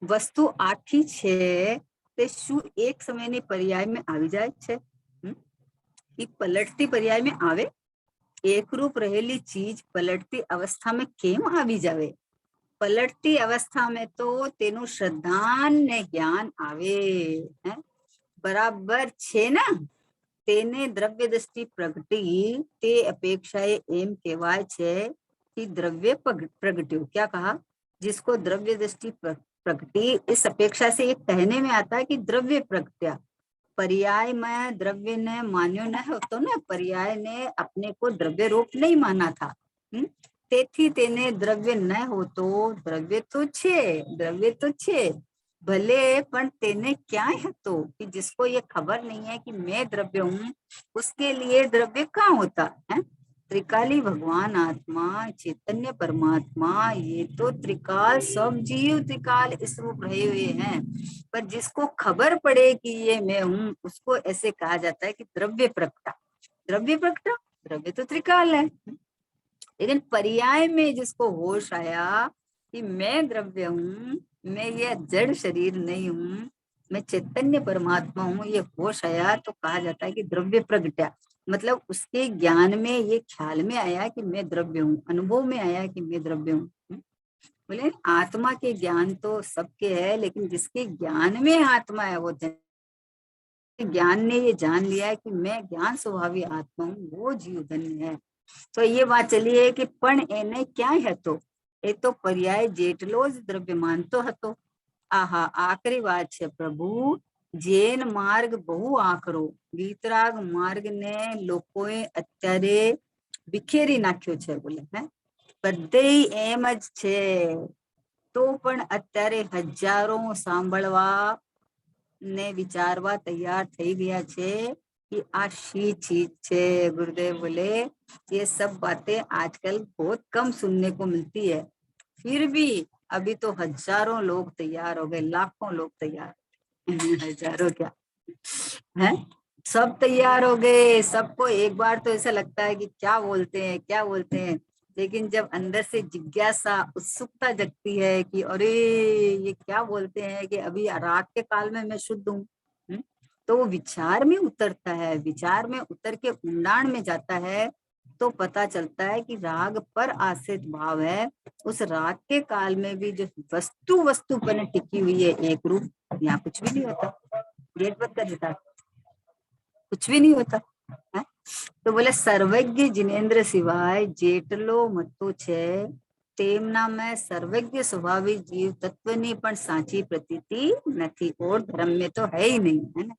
वस्तु आखी छे ते शू एक समय ने पर्याय में આવી જાય છે? એ પલટતી पर्याय में आवे? एक रूप रहेली चीज पलटती अवस्था में केम આવી जावे? पलटती अवस्था में तो तेनु श्रद्धान ने ज्ञान आवे है, बराबर छे ना। તેને દ્રવ્ય દ્રષ્ટિ પ્રગટી તે અપેક્ષાએ એમ કહેવાય છે कि द्रव्य प्रगट्यो। क्या कहा? जिसको द्रव्य दृष्टि प्रकृति, इस अपेक्षा से ये कहने में आता है कि द्रव्य प्रकृत्या पर्याय में द्रव्य ने मान्यो न हो, तो ना पर्याय ने अपने को द्रव्य रूप नहीं माना था। તેથી તેને દ્રવ્ય ન હોતો, દ્રવ્ય તો છે, દ્રવ્ય તો છે भले, पर तेने क्या है तो कि जिसको ये खबर नहीं है कि मैं द्रव्य हूँ, उसके लिए द्रव्य कहाँ होता है। त्रिकाली भगवान आत्मा चैतन्य परमात्मा, ये तो त्रिकाल सब जीव त्रिकाल इस रूप रहे हुए हैं, पर जिसको खबर पड़े कि ये मैं हूँ, उसको ऐसे कहा जाता है कि द्रव्य प्रकटा। द्रव्य प्रकटा, द्रव्य तो त्रिकाल है, लेकिन पर्याय में जिसको होश आया कि मैं द्रव्य हूँ, मैं ये जड़ शरीर नहीं हूँ, मैं चैतन्य परमात्मा हूँ, ये होश आया तो कहा जाता है कि द्रव्य प्रगटा। मतलब उसके ज्ञान में ये ख्याल में आया कि मैं द्रव्य हूँ, अनुभव में आया कि मैं द्रव्य हूँ। बोले आत्मा के ज्ञान तो सबके है, लेकिन जिसके ज्ञान में आत्मा है, वो ज्ञान ने ये जान लिया है कि मैं ज्ञान स्वभावी आत्मा हूँ, वो जीव धन्य है। तो ये बात चली है कि पण एने क्या है तो એ તો પર્યાય જેટલો જ દ્રવ્યમાન તો હતો। આહા આકરી વાત છે પ્રભુ, જૈન માર્ગ બહુ આકરો, વીતરાગ માર્ગ ને લોકોએ અત્યારે વિખેરી નાખ્યો છે। બોલે હે બધે એમ જ છે, તો પણ અત્યારે હજારો સાંભળવા ને વિચારવા તૈયાર થઈ ગયા છે कि आ शी चीज छे। गुरुदेव बोले ये सब बातें आजकल बहुत कम सुनने को मिलती है, फिर भी अभी तो हजारों लोग तैयार हो गए, लाखों लोग तैयार, हजारों क्या है, सब तैयार हो गए। सबको एक बार तो ऐसा लगता है कि क्या बोलते हैं क्या बोलते हैं, लेकिन जब अंदर से जिज्ञासा उत्सुकता जगती है कि अरे ये क्या बोलते हैं, कि अभी राग के काल में मैं शुद्ध हूँ, तो वो विचार में उतरता है, विचार में उतर के ऊंडाण में जाता है, तो पता चलता है कि राग पर आश्रित भाव है। उस राग के काल में भी जो वस्तु पर टिकी हुई है एक रूप, यहाँ कुछ भी नहीं होता, गेट बंद कर देता, कुछ भी नहीं होता है। तो बोले सर्वज्ञ जिनेन्द्र सिवाय जेटलो मतो छे, તેમનામાં સર્વજ્ઞ સ્વભાવી જીવ તત્વની પણ સાચી પ્રતીતિ નથી, और धर्म में तो है ही नहीं, है ना।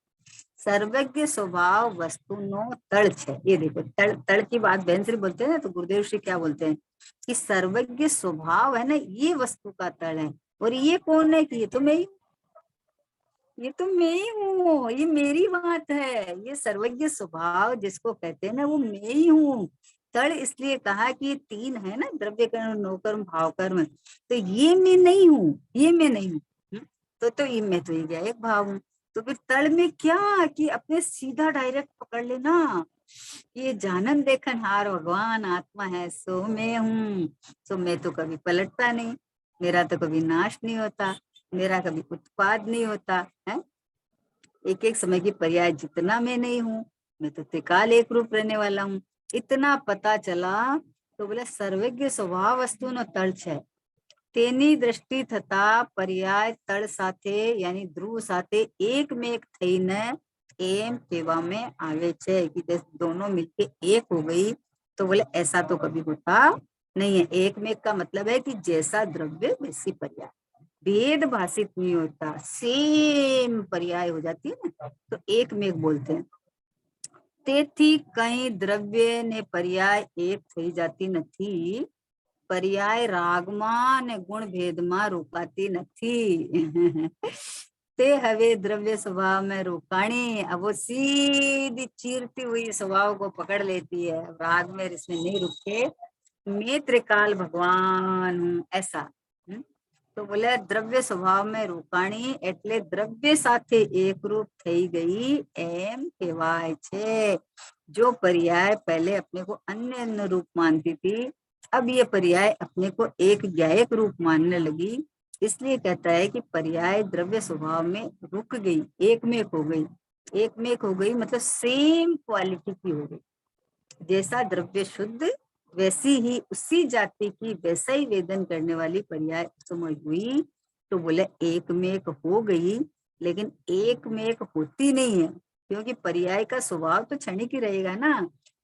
सर्वज्ञ स्वभाव वस्तु नो तल है। ये देखो तल, तल की बात बहन बोलते हैं ना, तो गुरुदेव श्री क्या बोलते हैं कि सर्वज्ञ स्वभाव है ना, ये वस्तु का तल है। और ये कौन है कि ये तो मैं ही, ये तो मैं ही हूँ, ये मेरी बात है। ये सर्वज्ञ स्वभाव जिसको कहते हैं ना, वो मैं ही हूँ। तड़ इसलिए कहा कि ये तीन है ना, द्रव्य कर्म, नौकर्म, भाव कर्म, तो ये मैं नहीं हूँ, ये मैं नहीं हूँ। तो ये मैं तो ये गया एक भाव हूँ। तो फिर तड़ में क्या कि अपने सीधा डायरेक्ट पकड़ लेना, ये जानन देखन हार भगवान आत्मा है, सो मैं हूँ। सो मैं तो कभी पलटता नहीं, मेरा तो कभी नाश नहीं होता, मेरा कभी उत्पाद नहीं होता है। एक एक समय की पर्याय जितना मैं नहीं हूँ, मैं तो त्रिकाल एक रूप रहने वाला हूँ, इतना पता चला। तो बोले सर्वज्ञ स्वभाव वस्तु नो तल है, તેની દ્રષ્ટિ થતા પર્યાય તળ સાથે यानी ध्रुव સાથે એકમેક થઈને એમ કહેવામાં આવે છે कि दोनों मिलके एक हो गई। तो बोले ऐसा तो कभी होता नहीं है। एकमेक का मतलब है कि जैसा द्रव्य वैसी पर्याय, भेद भाषित नहीं होता, सेम पर्याय हो जाती है ना, तो एकमेक बोलते हैं। તેથી કઈ દ્રવ્ય ને પર્યાય એક થઈ જાતી નથી, पर्याय रागમાં ને ગુણ ભેદમાં રોકાતી નથી। તે હવે દ્રવ્ય स्वभाव में रोकाणी, अब वो सीधी चीरती हुई स्वभाव को पकड़ लेती है, राग में इसमें नहीं रुके, मैं त्रिकाल भगवान हूँ ऐसा। तो बोले द्रव्य स्वभाव में रोकाणी એટલે દ્રવ્ય સાથે એકરૂપ થઈ गई એમ કહેવાય છે। जो पर्याय पहले अपने को अन्य अन्य रूप मानती थी, अब ये पर्याय अपने को एक ज्ञायक रूप मानने लगी, इसलिए कहता है कि पर्याय द्रव्य स्वभाव में रुक गई, एकमेक हो गई। एकमेक हो गई मतलब सेम क्वालिटी की हो गई, जैसा द्रव्य शुद्ध वैसी ही उसी जाति की वैसा ही वेदन करने वाली पर्याय समझ हुई। तो बोले एकमेक हो गई, लेकिन एकमेक होती नहीं है, क्योंकि पर्याय का स्वभाव तो क्षणिक ही रहेगा ना।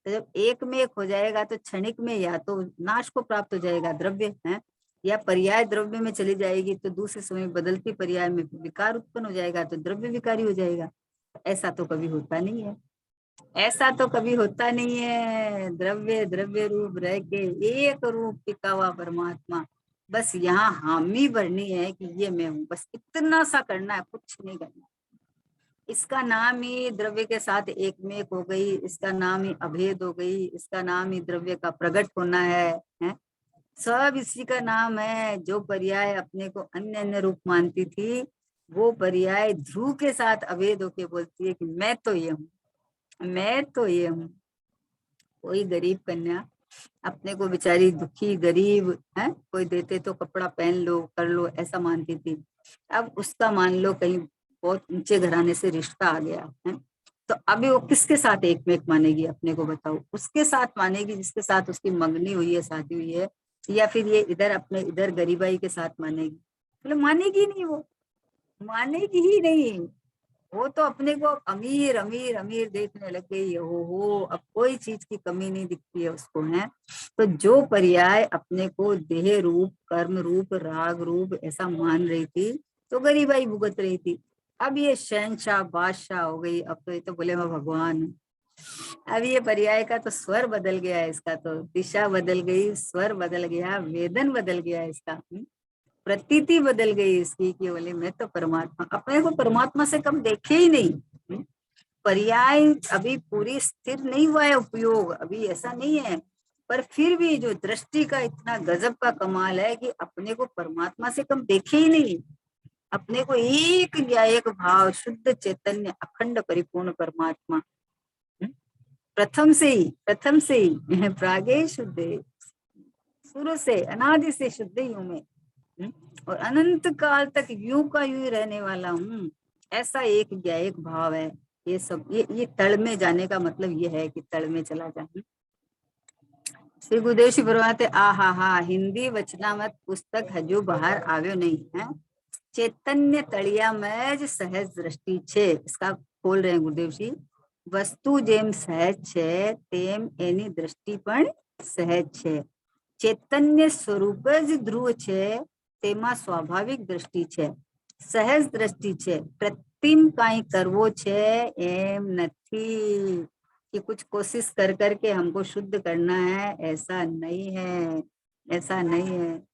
तो जब एक में एक हो जाएगा तो क्षणिक में या तो नाश को प्राप्त हो जाएगा द्रव्य है, या पर्याय द्रव्य में चली जाएगी तो दूसरे समय बदलती पर्याय में विकार उत्पन्न हो जाएगा, तो द्रव्य विकारी हो जाएगा। ऐसा तो कभी होता नहीं है, ऐसा तो कभी होता नहीं है। द्रव्य द्रव्य रूप रह के एक रूप टिका हुआ परमात्मा, बस यहाँ हामी भरनी है कि ये मैं हूँ, बस इतना सा करना है, कुछ नहीं करना। इसका नाम ही द्रव्य के साथ एक में एक हो गई, इसका नाम ही अभेद हो गई, इसका नाम ही द्रव्य का प्रकट होना है? सब इसी का नाम है। जो पर्याय अपने को अन्य अन्य रूप मानती थी, वो पर्याय ध्रुव के साथ अभेद होके बोलती है कि मैं तो ये हूँ, मैं तो ये हूँ। कोई गरीब कन्या अपने को बेचारी दुखी गरीब है, कोई देते तो कपड़ा पहन लो कर लो ऐसा मानती थी। अब उसका मान लो कहीं बहुत ऊंचे घराने से रिश्ता आ गया है, तो अभी वो किसके साथ एक में एक मानेगी अपने को बताओ? उसके साथ मानेगी जिसके साथ उसकी मंगनी हुई है, शादी हुई है, या फिर ये इधर अपने इधर गरीबाई के साथ मानेगी? मतलब मानेगी नहीं, वो मानेगी ही नहीं। वो तो अपने को अमीर अमीर अमीर देखने लग गई है, हो अब कोई चीज की कमी नहीं दिखती है उसको, है। तो जो पर्याय अपने को देह रूप कर्म रूप राग रूप ऐसा मान रही थी, तो गरीबाई भुगत रही थी। अब ये शहनशाह बादशाह हो गई, अब तो ये तो बोले मैं भगवान हूँ। अब ये पर्याय का तो स्वर बदल गया है, इसका तो दिशा बदल गई, स्वर बदल गया, वेदन बदल गया इसका, प्रतीति बदल गई इसकी कि बोले मैं तो परमात्मा, अपने को परमात्मा से कम देखे ही नहीं। पर्याय अभी पूरी स्थिर नहीं हुआ है उपयोग, अभी ऐसा नहीं है, पर फिर भी जो दृष्टि का इतना गजब का कमाल है कि अपने को परमात्मा से कम देखे ही नहीं, अपने को एक या एक भाव शुद्ध चैतन्य अखंड परिपूर्ण परमात्मा, प्रथम से ही प्रागे शुद्ध, शुरू से अनादि से शुद्ध ही हूं मैं, और अनंत काल तक यूं का यूं ही रहने वाला हूँ। ऐसा एक या एक भाव है। ये सब ये तड़ में जाने का मतलब ये है कि तड़ में चला जाए। श्री गुरुदेव जी फरमाते हा हिंदी वचनामत पुस्तक हजू बाहर આવ્યો नहीं है। चैतन्य तड़िया मैज सहज दृष्टि छे, इसका खोल रहे हैं गुरुदेव जी। वस्तु जेम सहज छे तेम एनी दृष्टि पण सहज छे। चैतन्य स्वरूप ज ध्रुव छे तेमा स्वाभाविक दृष्टि छे, सहज दृष्टि छे। कृत्रिम काई करवो छे एम नथी, कि कुछ कोशिश कर करके हमको शुद्ध करना है, ऐसा नहीं है, ऐसा नहीं है।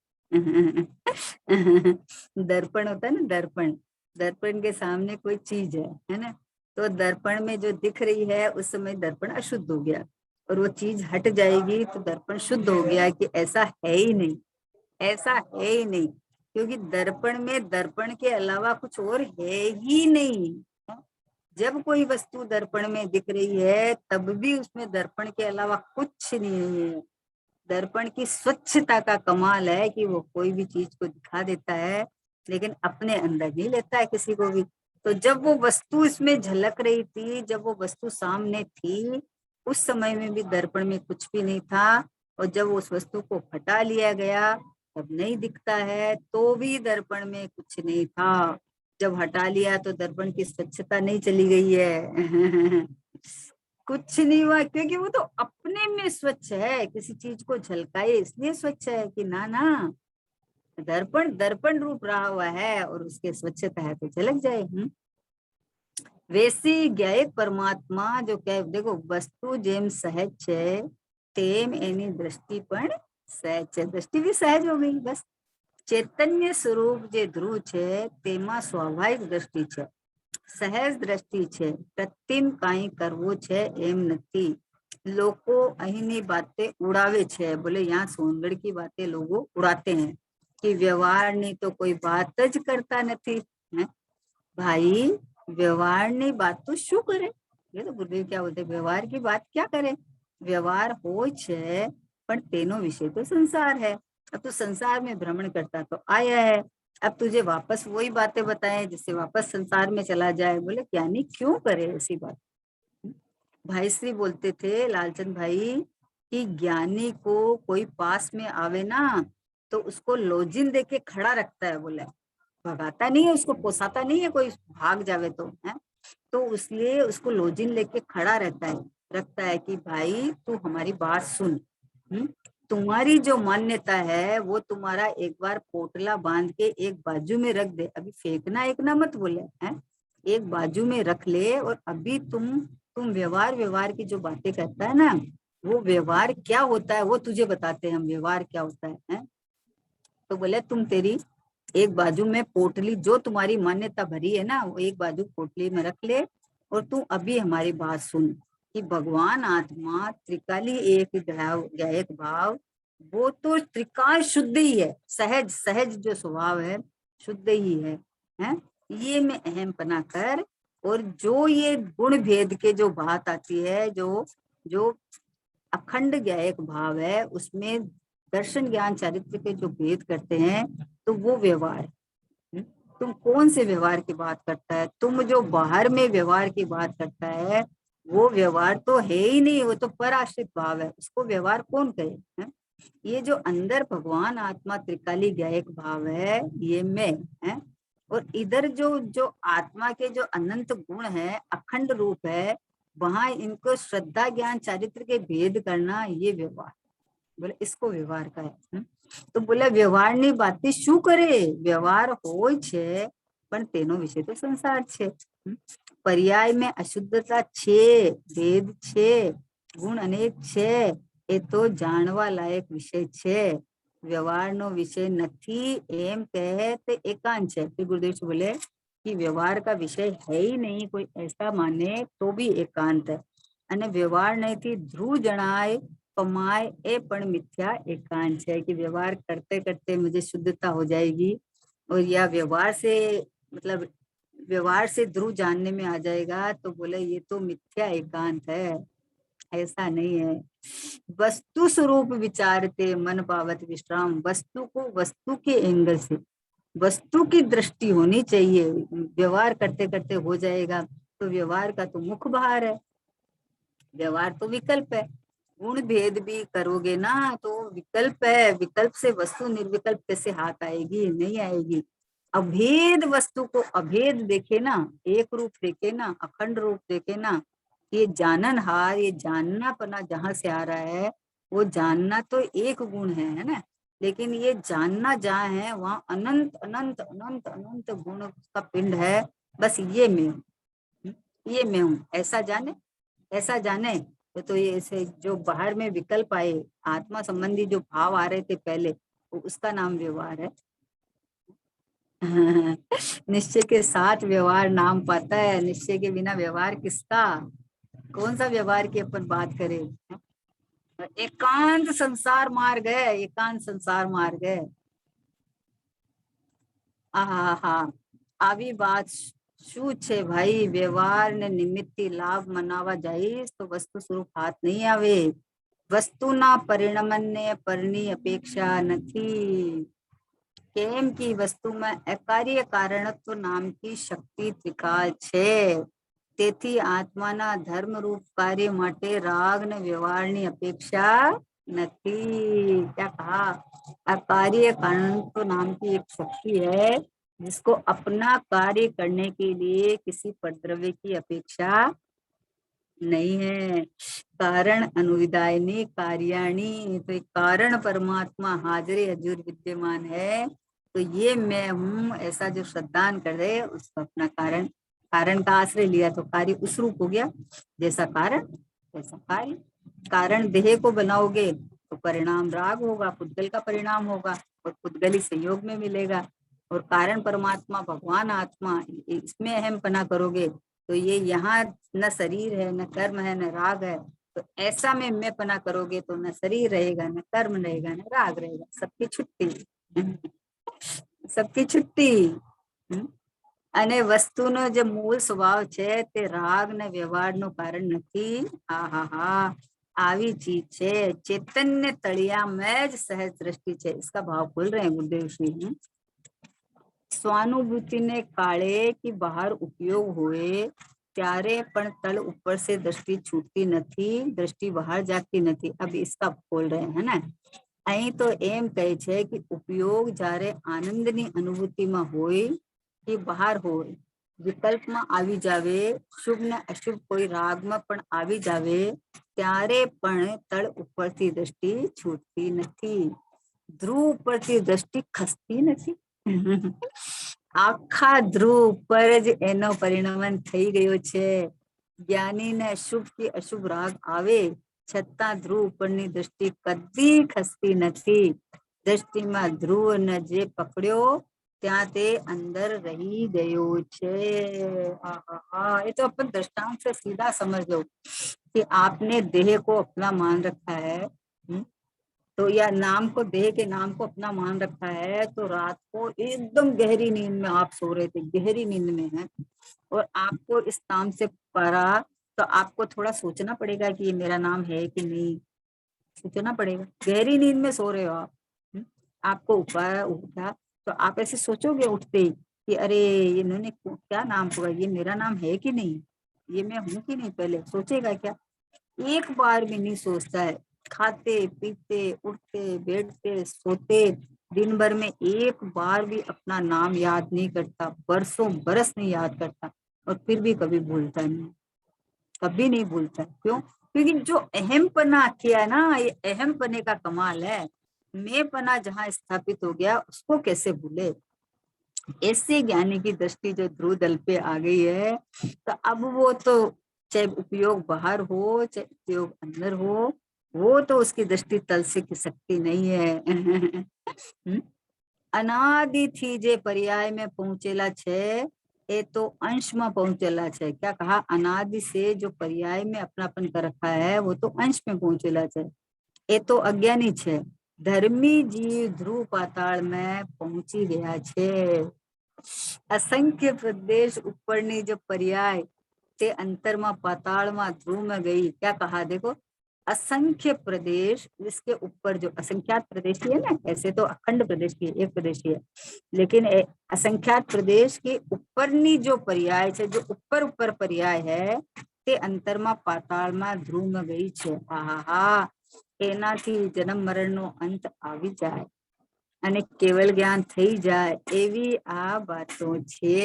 दर्पण होता है ना, दर्पण, दर्पण के सामने कोई चीज है ना, तो दर्पण में जो दिख रही है उस समय दर्पण अशुद्ध हो गया, और वो चीज हट जाएगी तो दर्पण शुद्ध हो गया, कि ऐसा है ही नहीं, ऐसा है ही नहीं, क्योंकि दर्पण में दर्पण के अलावा कुछ और है ही नहीं। जब कोई वस्तु दर्पण में दिख रही है तब भी उसमें दर्पण के अलावा कुछ नहीं है। दर्पण की स्वच्छता का कमाल है कि वो कोई भी चीज को दिखा देता है लेकिन अपने अंदर नहीं लेता है किसी को भी। तो जब वो वस्तु इसमें झलक रही थी, जब वो वस्तु सामने थी, उस समय में भी दर्पण में कुछ भी नहीं था, और जब उस वस्तु को हटा लिया गया तब नहीं दिखता है, तो भी दर्पण में कुछ नहीं था। जब हटा लिया तो दर्पण की स्वच्छता नहीं चली गई है। कुछ नहीं हुआ, क्योंकि वो तो अपने में स्वच्छ है, किसी चीज को झलकाए इसलिए स्वच्छ है कि ना ना, दर्पण दर्पण रूप रहा हुआ है और उसके स्वच्छता है तो झलक जाए। वैसी ज्ञायक परमात्मा जो कह देखो वस्तु जेम सहज छे तेम एनी दृष्टि पण सहज छे, दृष्टि भी सहज हो गई बस। चैतन्य स्वरूप जे ध्रुव छे तेमा स्वाभाविक दृष्टि छे, સહેજ દ્રષ્ટિ છે, કૃત્રિમ કાંઈ કરવું છે એમ નથી। લોકો અહીંની बातें उड़ावे छे, बोले यहाँ सोनगढ़ की बातें लोगों उड़ाते हैं कि व्यवहार नहीं तो कोई बात ज करता नहीं है। भाई व्यवहार नहीं बात तो शू करे? ये तो गुरुदेव क्या बोलते, व्यवहार की बात क्या करे? व्यवहार हो छे पण तेनो विषय तो संसार है। अब तो संसार में भ्रमण करता तो आया है, अब तुझे वापस वही बातें बताएं जिससे वापस संसार में चला जाए। बोले ज्ञानी क्यों करे ऐसी बात? भाई श्री बोलते थे लालचंद भाई कि ज्ञानी को कोई पास में आवे ना तो उसको लोजिन देके खड़ा रखता है, बोले भगाता नहीं है, उसको पोसाता नहीं है कोई भाग जावे तो है, तो इसलिए उसको लोजिन लेके खड़ा रहता है, रखता है कि भाई तू हमारी बात सुन। तुम्हारी जो मान्यता है वो तुम्हारा एक बार पोटला बांध के एक बाजू में रख दे, अभी फेंकना एक ना मत बोले हैं, एक बाजू में रख ले। और अभी तुम व्यवहार व्यवहार की जो बातें करता है ना, वो व्यवहार क्या होता है वो तुझे बताते हैं हम, व्यवहार क्या होता है? तो बोले तुम तेरी एक बाजू में पोटली जो तुम्हारी मान्यता भरी है ना, वो एक बाजू पोटली में रख ले। और तू अभी हमारी बात सुन कि भगवान आत्मा त्रिकाली एक एक भाव, वो तो त्रिकाल शुद्ध ही है, सहज सहज जो स्वभाव है शुद्ध ही है? ये में अहम पना कर। और जो ये गुण भेद के जो बात आती है, जो जो अखंड ज्ञायक भाव है, उसमें दर्शन ज्ञान चारित्र के जो भेद करते हैं, तो वो व्यवहार है। तुम कौन से व्यवहार की बात करता है? तुम जो बाहर में व्यवहार की बात करता है, वो व्यवहार तो है ही नहीं, वो तो पराश्रित भाव है, उसको व्यवहार कौन कहे है? ये जो अंदर भगवान आत्मा त्रिकाली ज्ञायक भाव है, ये मैं है। और इधर जो जो आत्मा के जो अनंत गुण है, अखंड रूप है, वहां इनको श्रद्धा ज्ञान चारित्र के भेद करना, ये व्यवहार बोले, इसको व्यवहार का है। तो बोले व्यवहार ની बातें શું કરે? વ્યવહાર હોય છે પણ તેનો વિષય તો સંસાર છે। પર્યાય में અશુદ્ધતા છે, ભેદ છે, ગુણ અનેક છે, એ તો જાણવા લાયક વિષય છે, વ્યવહારનો વિષય નથી એમ કહે તે એકાંત છે। फिर गुरुदेव जी बोले कि व्यवहार का विषय है ही नहीं, कोई ऐसा माने तो भी एकांत है। અને વ્યવહાર નહીંથી ધ્રુવ જણાય कमाए ए पण मिथ्या एकांत है, कि व्यवहार करते करते मुझे शुद्धता हो जाएगी और या व्यवहार से मतलब व्यवहार से ध्रुव जानने में आ जाएगा, तो बोले ये तो मिथ्या एकांत है, ऐसा नहीं है। वस्तु स्वरूप विचारते मन पावत विश्राम, वस्तु को वस्तु के एंगल से, वस्तु की दृष्टि होनी चाहिए। व्यवहार करते करते हो जाएगा, तो व्यवहार का तो मुख भार है, व्यवहार तो विकल्प है। गुण भेद भी करोगे ना तो विकल्प है, विकल्प से वस्तु निर्विकल्प कैसे हाथ आएगी? नहीं आएगी। अभेद वस्तु को अभेद देखे ना, एक रूप देखे ना, अखंड रूप देखे ना, ये जाननहार, ये जानना पना जहां से आ रहा है, वो जानना तो एक गुण है ना, लेकिन ये जानना जहाँ है वहां अनंत अनंत अनंत अनंत गुण का पिंड है। बस ये मैं हूँ, ये मैं हूँ, ऐसा जाने, ऐसा जाने। तो ये ऐसे जो बाहर में विकल्प आए, आत्मा संबंधी जो भाव आ रहे थे पहले, तो उसका नाम व्यवहार है। निश्चय के साथ व्यवहार नाम पाता है, निश्चय के बिना व्यवहार किसका? कौन सा व्यवहार की अपन बात करें? एकांत संसार मार्ग है, एकांत संसार मार्ग है। હા આવી વાત શું છે ભાઈ? વ્યવહાર ને નિમિત્તિ લાભ મનાવા જઈશ તો વસ્તુ સ્વરૂપ હાથ નહીં આવે। વસ્તુના પરિણમને પરની અપેક્ષા નથી, કેમ કે વસ્તુમાં અકાર્ય કારણત્વ નામની શક્તિ ત્રિકાળ છે। તેથી આત્માના ધર્મરૂપ કાર્ય માટે રાગ ને વ્યવહારની અપેક્ષા નથી। क्या कहा? अकार्य कारणत्व नाम की एक शक्ति है, जिसको अपना कार्य करने के लिए किसी परद्रव्य की अपेक्षा नहीं है। कारण अनुविदायनी कार्याणी, तो एक कारण परमात्मा हाजिर हजूर विद्यमान है। तो ये मैं हूँ ऐसा जो श्रद्धान कर रहे, उसको अपना कारण, कारण का आश्रय लिया तो कार्य उस रूप हो गया, जैसा कारण वैसा कार्य। कारण देह को बनाओगे तो परिणाम राग होगा, पुद्गल का परिणाम होगा, और पुद्गली संयोग में मिलेगा। और कारण परमात्मा भगवान आत्मा, इसमें अहम पना करोगे तो ये यहाँ न शरीर है, न कर्म है, न राग है। तो ऐसा में मैं पना करोगे तो न शरीर रहेगा, न कर्म रहेगा, न राग रहेगा, सबकी छुट्टी। सबकी छुट्टी। અને વસ્તુનો જે મૂળ સ્વભાવ છે તે રાગ ને વ્યવહારનું કારણ નથી। આવી ચીજ છે ચૈતન્ય તળિયામાં જ સહજ દ્રષ્ટિ છે। इसका भाव खोल रहे हैं गुरुदेव श्री। स्वानुभूति ने काले की बाहर उपयोग हुए ત્યારે પણ તળ ઉપર से दृष्टि छूटती નથી, दृष्टि બહાર જાગતી નથી। अब इसका खोल रहे हैं ना। અહીં તો એમ કહે છે કે ઉપયોગ જ્યારે આનંદની અનુભૂતિમાં હોય કે બહાર હોય, વિકલ્પમાં આવી જાવે, શુભ ને અશુભ કોઈ રાગમાં પણ આવી જાવે, ત્યારે પણ તળ ઉપરથી દ્રષ્ટિ છૂટતી નથી, ધ્રુવ ઉપરથી દ્રષ્ટિ ખસતી નથી. આખા ધ્રુવ ઉપર જ એનો પરિણમન થઈ ગયો છે. જ્ઞાનીને શુભ કે અશુભ રાગ આવે છતાં ધ્રુવ ઉપરની દ્રષ્ટિ કદી ખસતી નથી. દ્રષ્ટિમાં ધ્રુવને જે પકડ્યો ત્યાં તે અંદર રહી ગયો છે. એ તો अपन दृष्टांत से सीधा समझ लो कि आपने देह को अपना मान रखा है, तो या नाम को, देह के नाम को अपना मान रखा है, तो रात को एकदम गहरी नींद में आप सो रहे थे, गहरी नींद में है, और आपको इस नाम से परा, तो आपको थोड़ा सोचना पड़ेगा कि ये मेरा नाम है कि नहीं, सोचना पड़ेगा। गहरी नींद में सो रहे हो आप, आपको उठा तो आप ऐसे सोचोगे उठते ही कि अरे इन्होंने क्या नाम होगा, ये मेरा नाम है कि नहीं, ये मैं हूं कि नहीं, पहले सोचेगा क्या? एक बार भी नहीं सोचता है। खाते पीते उठते बैठते सोते दिन भर में एक बार भी अपना नाम याद नहीं करता, बरसों बरस नहीं याद करता, और फिर भी कभी भूलता नहीं, कभी नहीं भूलता। क्यों? क्योंकि जो अहम पना किया है ना, ये अहम पने का कमाल है। मैं पना जहाँ स्थापित हो गया उसको कैसे भूले। ऐसे ज्ञानी की दृष्टि जो ध्रुव दल पे आ गई है, तो अब वो तो चाहे उपयोग बाहर हो चाहे उपयोग अंदर हो, वो तो उसकी दृष्टि तल से खिसकती नहीं है। अनादि थी जे पर्याय में पहुंचेला छे, ये तो अंश में पहुंचेला छे। क्या कहा? अनादि से जो पर्याय में अपनापन कर रखा है वो तो अंश में पहुंचेला छे, ये तो अज्ञानी छे। धर्मी जीव ध्रुव पाताल में पहुंची गया छे। असंख्य प्रदेश उपरनी जो पर्याय ते अंतर में पाताल में ध्रुव में गई। क्या कहा? देखो, असंख्य प्रदेश, इसके ऊपर जो असंख्यात प्रदेश है ना, ऐसे तो अखंड प्रदेश की एक प्रदेश है, लेकिन असंख्यात प्रदेश के ऊपरनी जो पर्याय है, जो ऊपर ऊपर पर्याय है, ते अंतर में पाताल में ध्रुव में गई छे। आहा, एनाथी जन्म मरण नो अंत आवी जाए અને કેવલ જ્ઞાન થઈ જાય, એવી આ વાતો છે।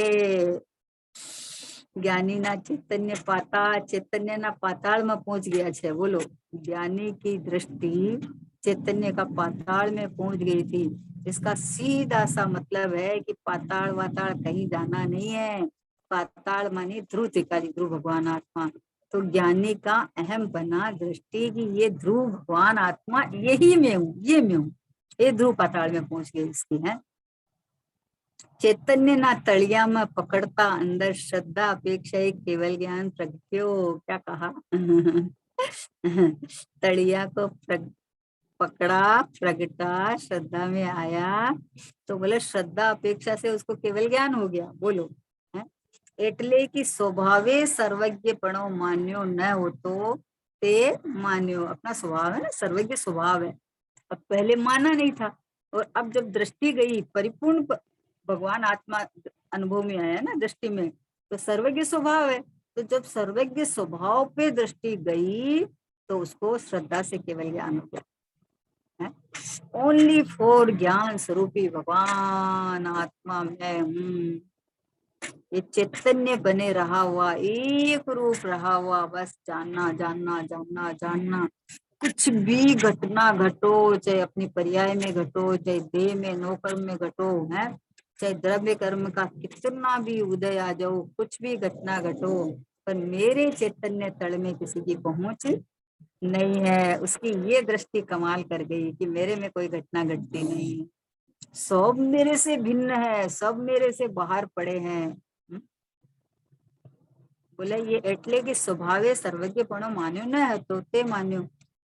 ज्ञानी चैतन्य पाताल, चैतन्य ना पाताल में पहुंच गया छे। बोलो, ज्ञानी की दृष्टि चैतन्य का पाताल में पहुंच गई थी। इसका सीधा सा मतलब है कि पाताल वाताल कहीं जाना नहीं है। पाताल मानी ध्रुव त्रिकाली, ध्रुव भगवान आत्मा। तो ज्ञानी का अहम बना दृष्टि की ये ध्रुव भगवान आत्मा यही मैं हूँ, ये मैं हूँ, ये ध्रुव पाताल में पहुंच गई इसकी है। चैतन्य ना तलिया में पकड़ता अंदर श्रद्धा अपेक्षा एक केवल ज्ञान प्रगट्यो। क्या कहा? तलिया को पकड़ा, प्रगटा, श्रद्धा में आया, तो बोले श्रद्धा अपेक्षा से उसको केवल ज्ञान हो गया। बोलो, एटले की स्वभावे सर्वज्ञ पणो मान्यो न हो तो ते मान्यो। अपना स्वभाव है ना, सर्वज्ञ स्वभाव है। अब पहले माना नहीं था, और अब जब दृष्टि गई, परिपूर्ण भगवान आत्मा अनुभव में आया ना दृष्टि में, तो सर्वज्ञ स्वभाव है। तो जब सर्वज्ञ स्वभाव पे दृष्टि गई तो उसको श्रद्धा से केवल ज्ञान हो गया। ओनली फॉर ज्ञान स्वरूपी भगवान आत्मा में हूँ, ये चैतन्य बने रहा हुआ, एक रूप रहा हुआ, बस जानना जानना जानना जानना। कुछ भी घटना घटो, चाहे अपनी पर्याय में घटो, चाहे देह में नौकर में घटो, है चाहे द्रव्य कर्म का कितना भी उदय आ जाओ, कुछ भी घटना घटो, पर मेरे चैतन्य तल में किसी की पहुंच नहीं है। उसकी ये दृष्टि कमाल कर गई कि मेरे में कोई घटना घटती नहीं, सब मेरे से भिन्न है, सब मेरे से बाहर पड़े हैं। बोले ये एटले कि स्वभावे सर्वज्ञपणो मान्यो न હતો તે માન્યો।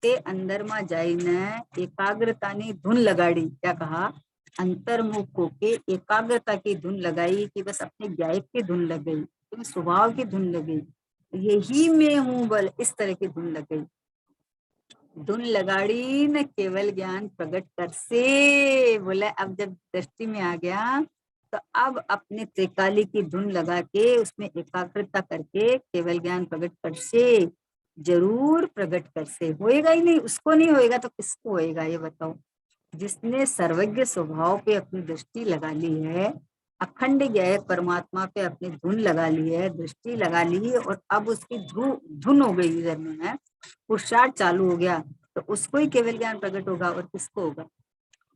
તે અંદરમાં જઈને एकाग्रतानी धुन लगाड़ी। क्या कहा? अंतर्मुख होके एकाग्रता की धुन लगाई कि बस अपने गायक की धुन लग गई, तो स्वभाव की धुन लग गई, यही मैं हूँ, बल इस तरह की धुन लग गई। धुन लगाड़ी न केवल ज्ञान प्रकट कर से। बोला अब जब दृष्टि में आ गया तो अब अपने त्रिकाली की धुन लगा के उसमें एकाग्रता करके केवल ज्ञान प्रकट कर से, जरूर प्रकट कर से। होएगा ही नहीं, उसको नहीं होएगा तो किसको होएगा ये बताओ? जिसने सर्वज्ञ स्वभाव पे अपनी दृष्टि लगा ली है, अखंड ज्ञेय परमात्मा पे अपनी धुन लगा ली है, दृष्टि लगा ली है, और अब उसकी धुन हो गई इधर में है, पुरुषार्थ चालू हो गया, तो उसको ही केवल ज्ञान प्रकट होगा। और किसको होगा?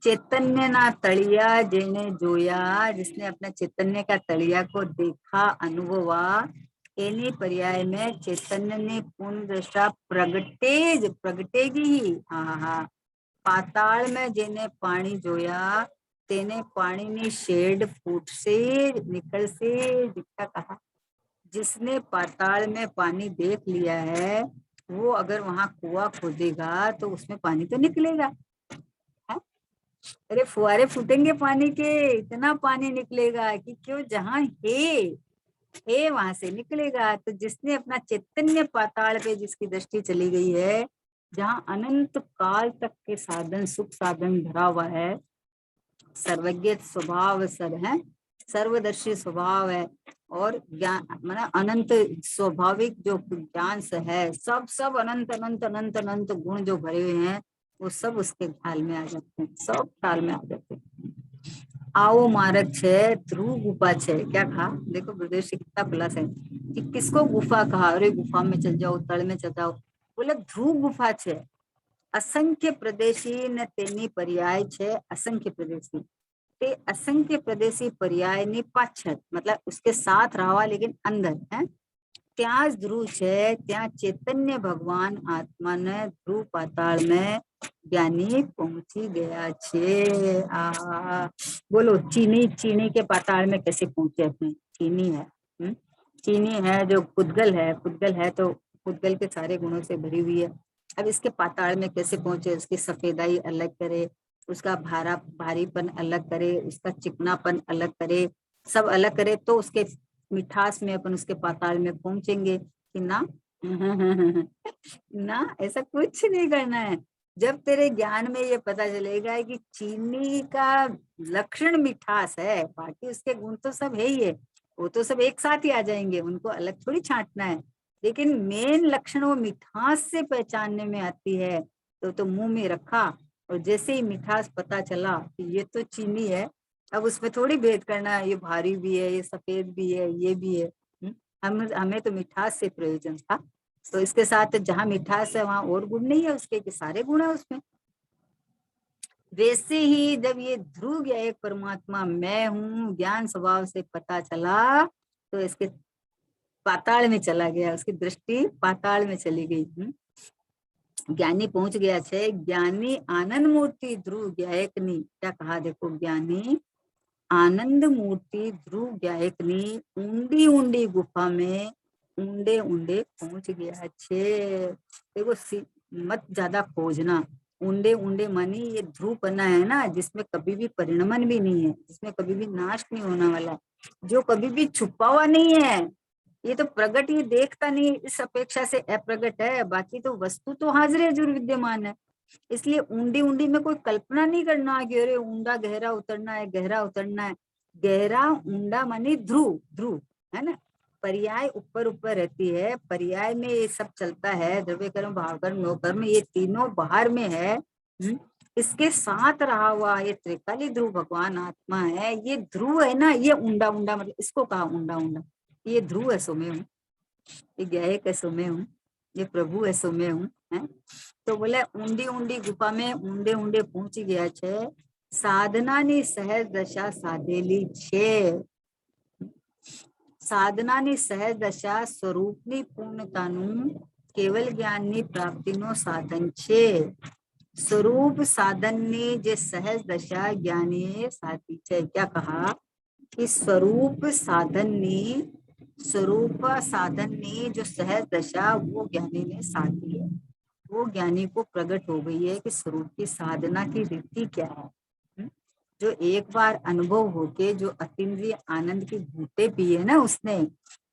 चैतन्य ना तड़िया जिने जोया, जिसने अपने चैतन्य का तड़िया को देखा, अनुभवा, एनी पर्याय में चैतन्य ने पूर्ण दृष्टा प्रगटेगी ही। हाँ, पाताल में जिने पानी जोया, तेने पानी ने शेड फूट से निकल से दिखता कहा। जिसने पाताल में पानी देख लिया है, वो अगर वहां कुआं खोदेगा तो उसमें पानी तो निकलेगा। अरे फुहारे फूटेंगे पानी के, इतना पानी निकलेगा कि क्यों, जहां है वहां से निकलेगा। तो जिसने अपना चैतन्य पाताल पे जिसकी दृष्टि चली गई है, जहां अनंत काल तक के साधन सुख साधन भरा हुआ है, सर्वज्ञ स्वभाव सर है, सर्वदर्शी स्वभाव है, और ज्ञान मतलब अनंत स्वाभाविक जो ज्ञान से है, सब अनंत अनंत अनंत अनंत गुण जो भरे हुए हैं, वो सब उसके ख्याल में आ जाते हैं, सब ख्याल में आ जाते हैं। आओ मार्ग छे, ध्रुव गुफा छे। क्या कहा? देखो गुरुदेव से कितना खुलासा है कि किसको गुफा कहा। अरे गुफा में चल जाओ, तल में चल जाओ, बोले ध्रुव गुफा छे। असंख्य प्रदेशी न तेनी पर्याय छे, असंख्य प्रदेशी ते असंख्य प्रदेशी पर्याय ની પાછળ, मतलब उसके साथ रहा लेकिन अंदर है। ત્યાં જ ધ્રુવ છે, ત્યાં ચૈતન્ય ભગવાન આત્માને ધ્રુવ પાતાળ में ज्ञानी पहुंची गया छे। बोलो चीनी, चीनी के पाताल में कैसे पहुंचे अपने? चीनी है, चीनी है जो पुद्गल है, पुद्गल है तो पुद्गल के सारे गुणों से भरी हुई है। अब इसके पाताल में कैसे पहुंचे? उसकी सफेदाई अलग करे, उसका भारीपन अलग करे, उसका चिकनापन अलग करे, सब अलग करे, तो उसके मिठास में अपन उसके पाताल में पहुंचेंगे कि ना। ना, ऐसा कुछ नहीं करना है। जब तेरे ज्ञान में ये पता चलेगा कि चीनी का लक्षण मिठास है, बाकी उसके गुण तो सब है ही है, वो तो सब एक साथ ही आ जाएंगे, उनको अलग थोड़ी छांटना है। लेकिन मेन लक्षण वो मिठास से पहचानने में आती है। तो मुंह में रखा, और जैसे ही मिठास पता चला कि ये तो चीनी है, अब उसमें थोड़ी भेद करना है, ये भारी भी है, ये सफेद भी है, ये भी है। हमें तो मिठास से प्रयोजन था, तो इसके साथ जहाँ मिठास है वहां और गुण नहीं है उसके, कि सारे गुण है उसमें। वैसे ही जब ये ध्रुव गया एक परमात्मा मैं हूँ ज्ञान स्वभाव से पता चला, तो इसके पाताल में चला गया, उसकी दृष्टि पाताल में चली गई। ज्ञानी पहुंच गया छे। ज्ञानी आनंद मूर्ति ध्रुव ज्ञायकनी। क्या कहा? देखो ज्ञानी आनंद मूर्ति ध्रुव ज्ञायकनी ऊंडी ऊंडी गुफा में ऊंडे ऊंडे पहुंच गया छे। देखो मत ज्यादा खोजना, ऊंडे ऊंडे मानी ये ध्रुव पन्ना है ना, जिसमें कभी भी परिणमन भी नहीं है, जिसमें कभी भी नाश नहीं होने वाला, जो कभी भी छुपा हुआ नहीं है। ये तो प्रगट, ये देखता नहीं, इस अपेक्षा से अप्रगट है, बाकी तो वस्तु तो हाजिर हजूर विद्यमान है। इसलिए ऊंडी ऊंडी में कोई कल्पना नहीं करना कि अरे ऊंडा गहरा उतरना है, गहरा उतरना है। गहरा ऊंडा मानी ध्रुव, ध्रुव है ना, पर्याय ऊपर ऊपर रहती है, पर्याय में ये सब चलता है, द्रव्य कर्म भाव कर्म योग कर्म, ये तीनों बाहर में है। इसके साथ रहा हुआ ये त्रिकाली ध्रुव भगवान आत्मा है। ये ध्रुव है ना, ये ऊंडा ऊंडा, मतलब इसको कहा ऊंडा ऊंडा। ये ध्रुव है सो मैं हूँ, ये गायक है सो मैं हूँ, ये प्रभु है सो मैं हूँ, है। तो बोले ऊंडी ऊंडी गुफा में ऊंडे ऊंडे पहुंची गया छे। साधनानी सहज दशा साधेली छे। સાધનાની સહેજ દશા સ્વરૂપની પૂર્ણતાનું કેવલ જ્ઞાનની પ્રાપ્તિનો સાધન છે। स्वरूप साधनની જે સહેજ દશા જ્ઞાનીએ સાધી છે। क्या कहा? कि स्वरूप साधननी जो सहज दशा वो ज्ञानी ने साधी है। वो ज्ञानी को प्रकट हो गई है कि स्वरूप की साधना की रीति क्या है। जो एक बार अनुभव होके जो अतीन्द्रिय आनंद की घूंटे पिए ना उसने,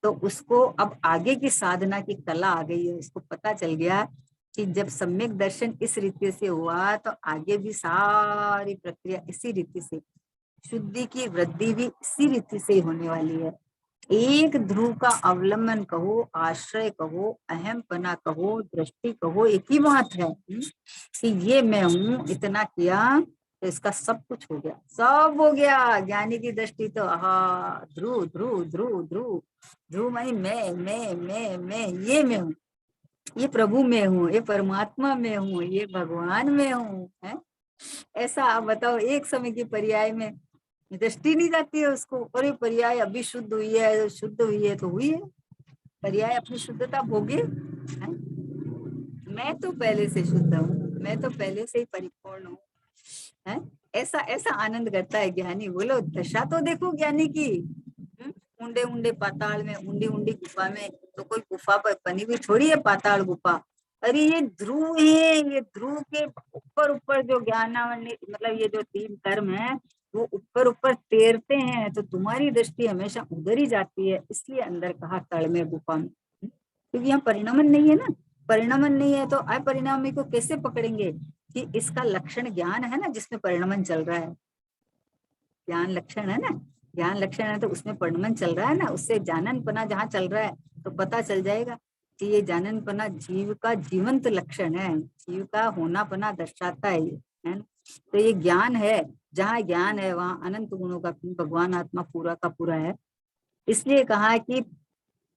तो उसको अब आगे की साधना की कला आ गई है। उसको पता चल गया कि जब सम्यक दर्शन इस रीति से हुआ, तो आगे भी सारी प्रक्रिया इसी रीति से, शुद्धि की वृद्धि भी इसी रीति से होने वाली है। एक ध्रुव का अवलंबन कहो, आश्रय कहो, अहमपना कहो, दृष्टि कहो, एक ही बात है कि ये मैं हूँ, इतना किया तो इसका सब कुछ हो गया, सब हो गया। ज्ञानी की दृष्टि तो आहा, ध्रुव ध्रुव ध्रुव ध्रुव ध्रुव मानी मैं, ये मैं हूँ, ये प्रभु में हूँ, ये परमात्मा में हूँ, ये भगवान में हूँ, है ऐसा। आप बताओ, एक समय की पर्याय में दृष्टि नहीं जाती है उसको, और ये पर्याय अभी शुद्ध हुई है तो हुई है, पर्याय अपनी शुद्धता भोगे, है? मैं तो पहले से शुद्ध हूँ, मैं तो पहले से ही परिपूर्ण हूँ, है ऐसा ऐसा आनंद करता है ज्ञानी। बोलो दशा तो देखो ज्ञानी की, ऊंडे ऊंडे पाताल में, ऊंडी ऊंडी गुफा में, तो कोई गुफा पर बनी हुई थोड़ी है पाताल गुफा, अरे ये ध्रुव है, ये ध्रुव के ऊपर ऊपर जो मतलब ये जो तीन कर्म है वो ऊपर ऊपर तैरते हैं, तो तुम्हारी दृष्टि हमेशा उधर ही जाती है, इसलिए अंदर कहा तल में गुफा में, क्योंकि यहाँ परिणमन नहीं है ना। परिणमन नहीं है तो अपरिणामी को कैसे पकड़ेंगे, कि इसका लक्षण ज्ञान है ना, जिसमें परिणमन चल रहा है, ज्ञान लक्षण है ना, ज्ञान लक्षण है तो उसमें परिणमन चल रहा है ना, उससे जाननपना जहाँ चल रहा है तो पता चल जाएगा कि ये जाननपना जीव का जीवंत लक्षण है, जीव का होनापना दर्शाता है ये, है ना। तो ये ज्ञान है, जहाँ ज्ञान है वहाँ अनंत गुणों का भगवान आत्मा पूरा का पूरा है। इसलिए कहा कि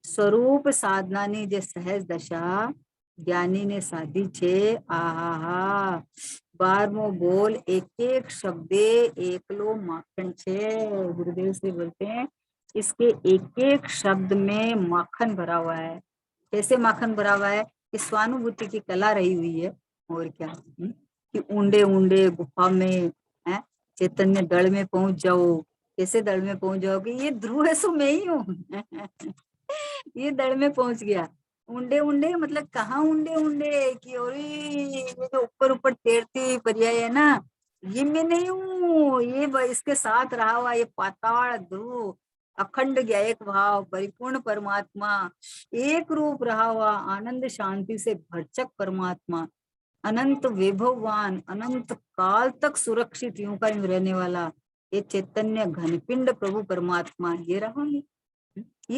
स्वरूप साधनानी जे सहज दशा ज्ञानी ने साधी छे। आहा, 12वां बोल, एक एक शब्दे एकलो माखन छे। गुरुदेव से बोलते हैं इसके एक एक शब्द में माखन भरा हुआ है। कैसे माखन भरा हुआ है, कि स्वानुभूति की कला रही हुई है, और क्या, कि ऊंडे ऊंडे गुफा में है, चैतन्य दल में पहुंच जाओ। कैसे दल में पहुंच जाओगे, ये ध्रुव है सो मैं ही हूँ। ये दड़ में पहुंच गया। ऊंडे ऊंडे मतलब कहाँ ऊंडे ऊंडे, कि और ये जो ऊपर ऊपर तैरती पर्याय है ना, ये मैं नहीं हूँ, ये इसके साथ रहा हुआ ये पाताल ध्रुव, अखंड ज्ञायक भाव, परिपूर्ण परमात्मा, एक रूप रहा हुआ आनंद शांति से भरचक परमात्मा, अनंत वैभववान, अनंत काल तक सुरक्षित यूं का यूं रहने वाला ये चैतन्य घनपिंड प्रभु परमात्मा, ये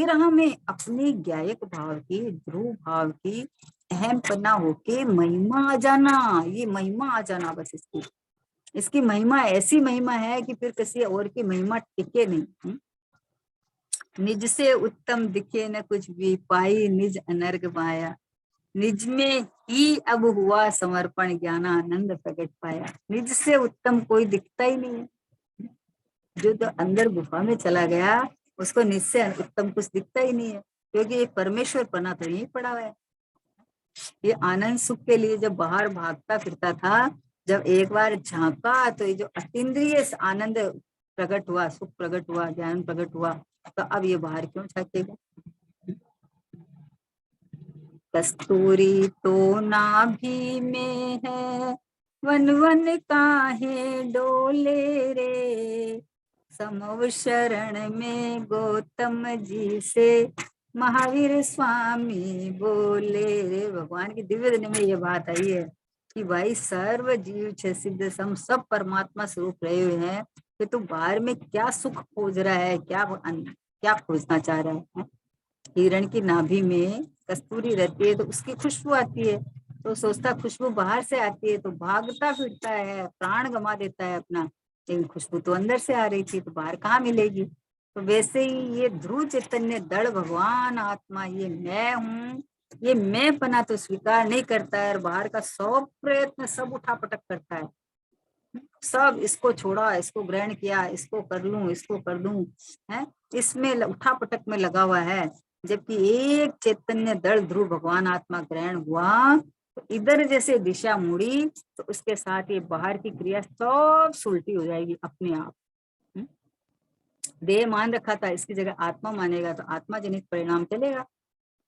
रहा मैं अपने ज्ञायक भाव की, ध्रुव भाव की अहम पन्ना होके महिमा आ जाना, ये महिमा आ जाना बस इसकी, इसकी महिमा ऐसी महिमा है कि फिर किसी और की महिमा टिके नहीं। निज से उत्तम दिखे न कुछ भी, पाई निज अनर्ग माया, निज में ही अब हुआ समर्पण, ज्ञानानंद प्रकट पाया। निज से उत्तम कोई दिखता ही नहीं है, जो तो अंदर गुफा में चला गया उसको निज से उत्तम कुछ दिखता ही नहीं है, क्योंकि ये परमेश्वर पना तो यही पड़ा हुआ है। ये आनंद सुख के लिए जब बाहर भागता फिरता था, जब एक बार झांका तो ये जो अतीन्द्रिय आनंद प्रकट हुआ, सुख प्रकट हुआ, ज्ञान प्रकट हुआ, तो अब ये बाहर क्यों झांकेगा। कस्तूरी तो नाभि में है, वन वन काहे डोले रे, समव शरण में गौतम जी से महावीर स्वामी बोले रे। भगवान की दिव्य दिन में ये बात आई है कि भाई सर्व जीव छे सिद्ध सम सब परमात्मा स्वरूप रहे हुए हैं, कि तू बाहर में क्या सुख खोज रहा है, क्या क्या खोजना चाह रहा है। हिरण की नाभि में कस्तूरी रहती है तो उसकी खुशबू आती है, तो सोचता खुशबू बाहर से आती है, तो भागता फिरता है, प्राण गंवा देता है अपना, लेकिन खुशबू तो अंदर से आ रही थी, तो बाहर कहाँ मिलेगी। तो वैसे ही ये ध्रुव चैतन्य दड़ भगवान आत्मा, ये मैं हूँ, ये मैं पना तो स्वीकार नहीं करता है, और बाहर का सब प्रयत्न सब उठापटक करता है, सब इसको छोड़ा, इसको ग्रहण किया, इसको कर लूं, इसको कर दूं, है इसमें उठापटक में लगा हुआ है। जबकि एक चैतन्य दल ध्रुव भगवान आत्मा ग्रहण हुआ, तो इधर जैसे दिशा मुड़ी, तो उसके साथ ये बाहर की क्रिया सब सुलटी हो जाएगी अपने आप। देह मान रखा था, इसकी जगह आत्मा मानेगा तो आत्मा जनित परिणाम चलेगा,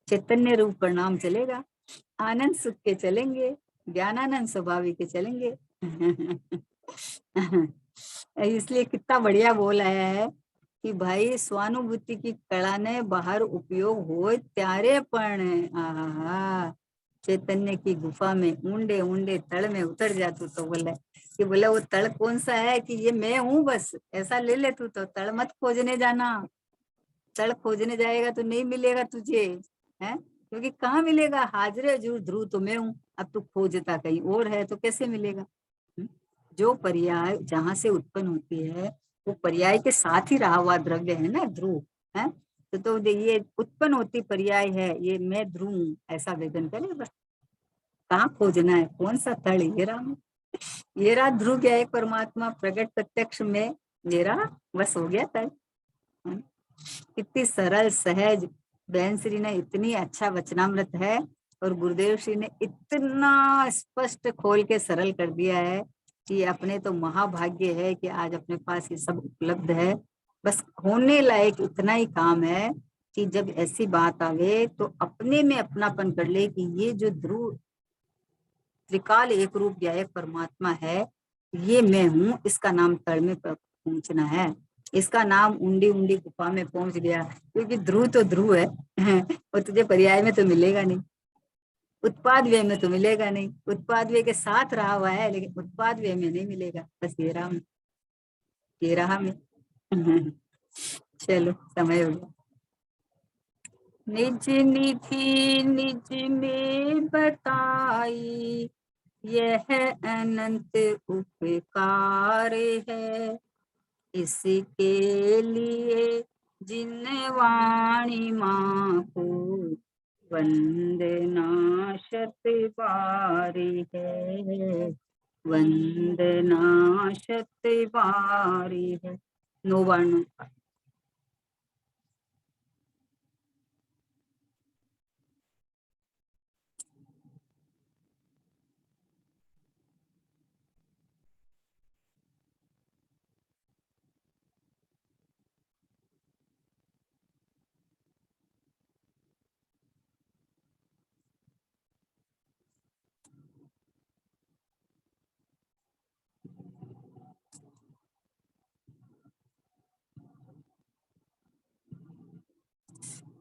चैतन्य रूप परिणाम चलेगा, आनंद सुख के चलेंगे, ज्ञानानंद स्वभावी के चलेंगे। इसलिए कितना बढ़िया बोल आया है कि भाई स्वानुभूति की कला ने बाहर उपयोग हो त्यारे पण आहा चैतन्य की गुफा में ऊंडे ऊंडे तल में उतर जा तू, तो बोला कि बोला वो तल कौन सा है, कि ये मैं हूँ बस, ऐसा ले ले तू, तो तल मत खोजने जाना, तल खोजने जाएगा तो नहीं मिलेगा तुझे, है क्योंकि कहाँ मिलेगा, हाजरे हजूर ध्रुव तो मैं हूँ, अब तू खोजता कहीं और है तो कैसे मिलेगा। जो पर्याय जहां से उत्पन्न होती है वो पर्याय के साथ ही रहा हुआ द्रव्य है ना, ध्रुव है। तो ये उत्पन्न होती पर्याय है, ये मैं ध्रुव हूं, ऐसा वेदन करे बस। कहाँ खोजना है, कौन सा तल, ये रहा ध्रुव क्या है, परमात्मा प्रकट प्रत्यक्ष में मेरा बस हो गया तल। कितनी सरल सहज बहन श्री ने इतनी अच्छा वचनामृत है, और गुरुदेव श्री ने इतना स्पष्ट खोल के सरल कर दिया है कि अपने तो महाभाग्य है कि आज अपने पास ये सब उपलब्ध है। बस होने लायक इतना ही काम है कि जब ऐसी बात आवे तो अपने में अपनापन कर ले कि ये जो ध्रुव त्रिकाल एक रूप व्यायक परमात्मा है, ये मैं हूँ, इसका नाम तल में पहुंचना है। इसका नाम उंडी उंडी गुफा में पहुंच गया, क्योंकि ध्रुव तो ध्रुव है और तुझे पर्याय में तो मिलेगा नहीं, उत्पाद व्यय में तो मिलेगा नहीं, उत्पाद व्यय के साथ रहा हुआ है लेकिन उत्पाद व्यय में नहीं मिलेगा। बस ये रहा में चलो समय हो गया। निज निधि निज में बताई, यह अनंत उपकार है, इसके लिए जिन वाणी माँ को वंदना शत बारी है, वंदना शत बारी है। नो वर्णों का।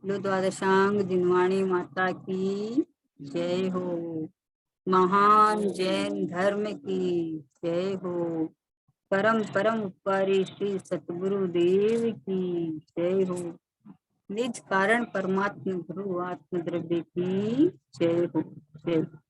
लो द्वादशांग जिनवाणी माता की जय हो। महान जैन धर्म की जय हो। परम परम उपकारी श्री सतगुरु देव की जय हो। निज कारण परमात्मा गुरु आत्म द्रव्य की जय हो। जय हो।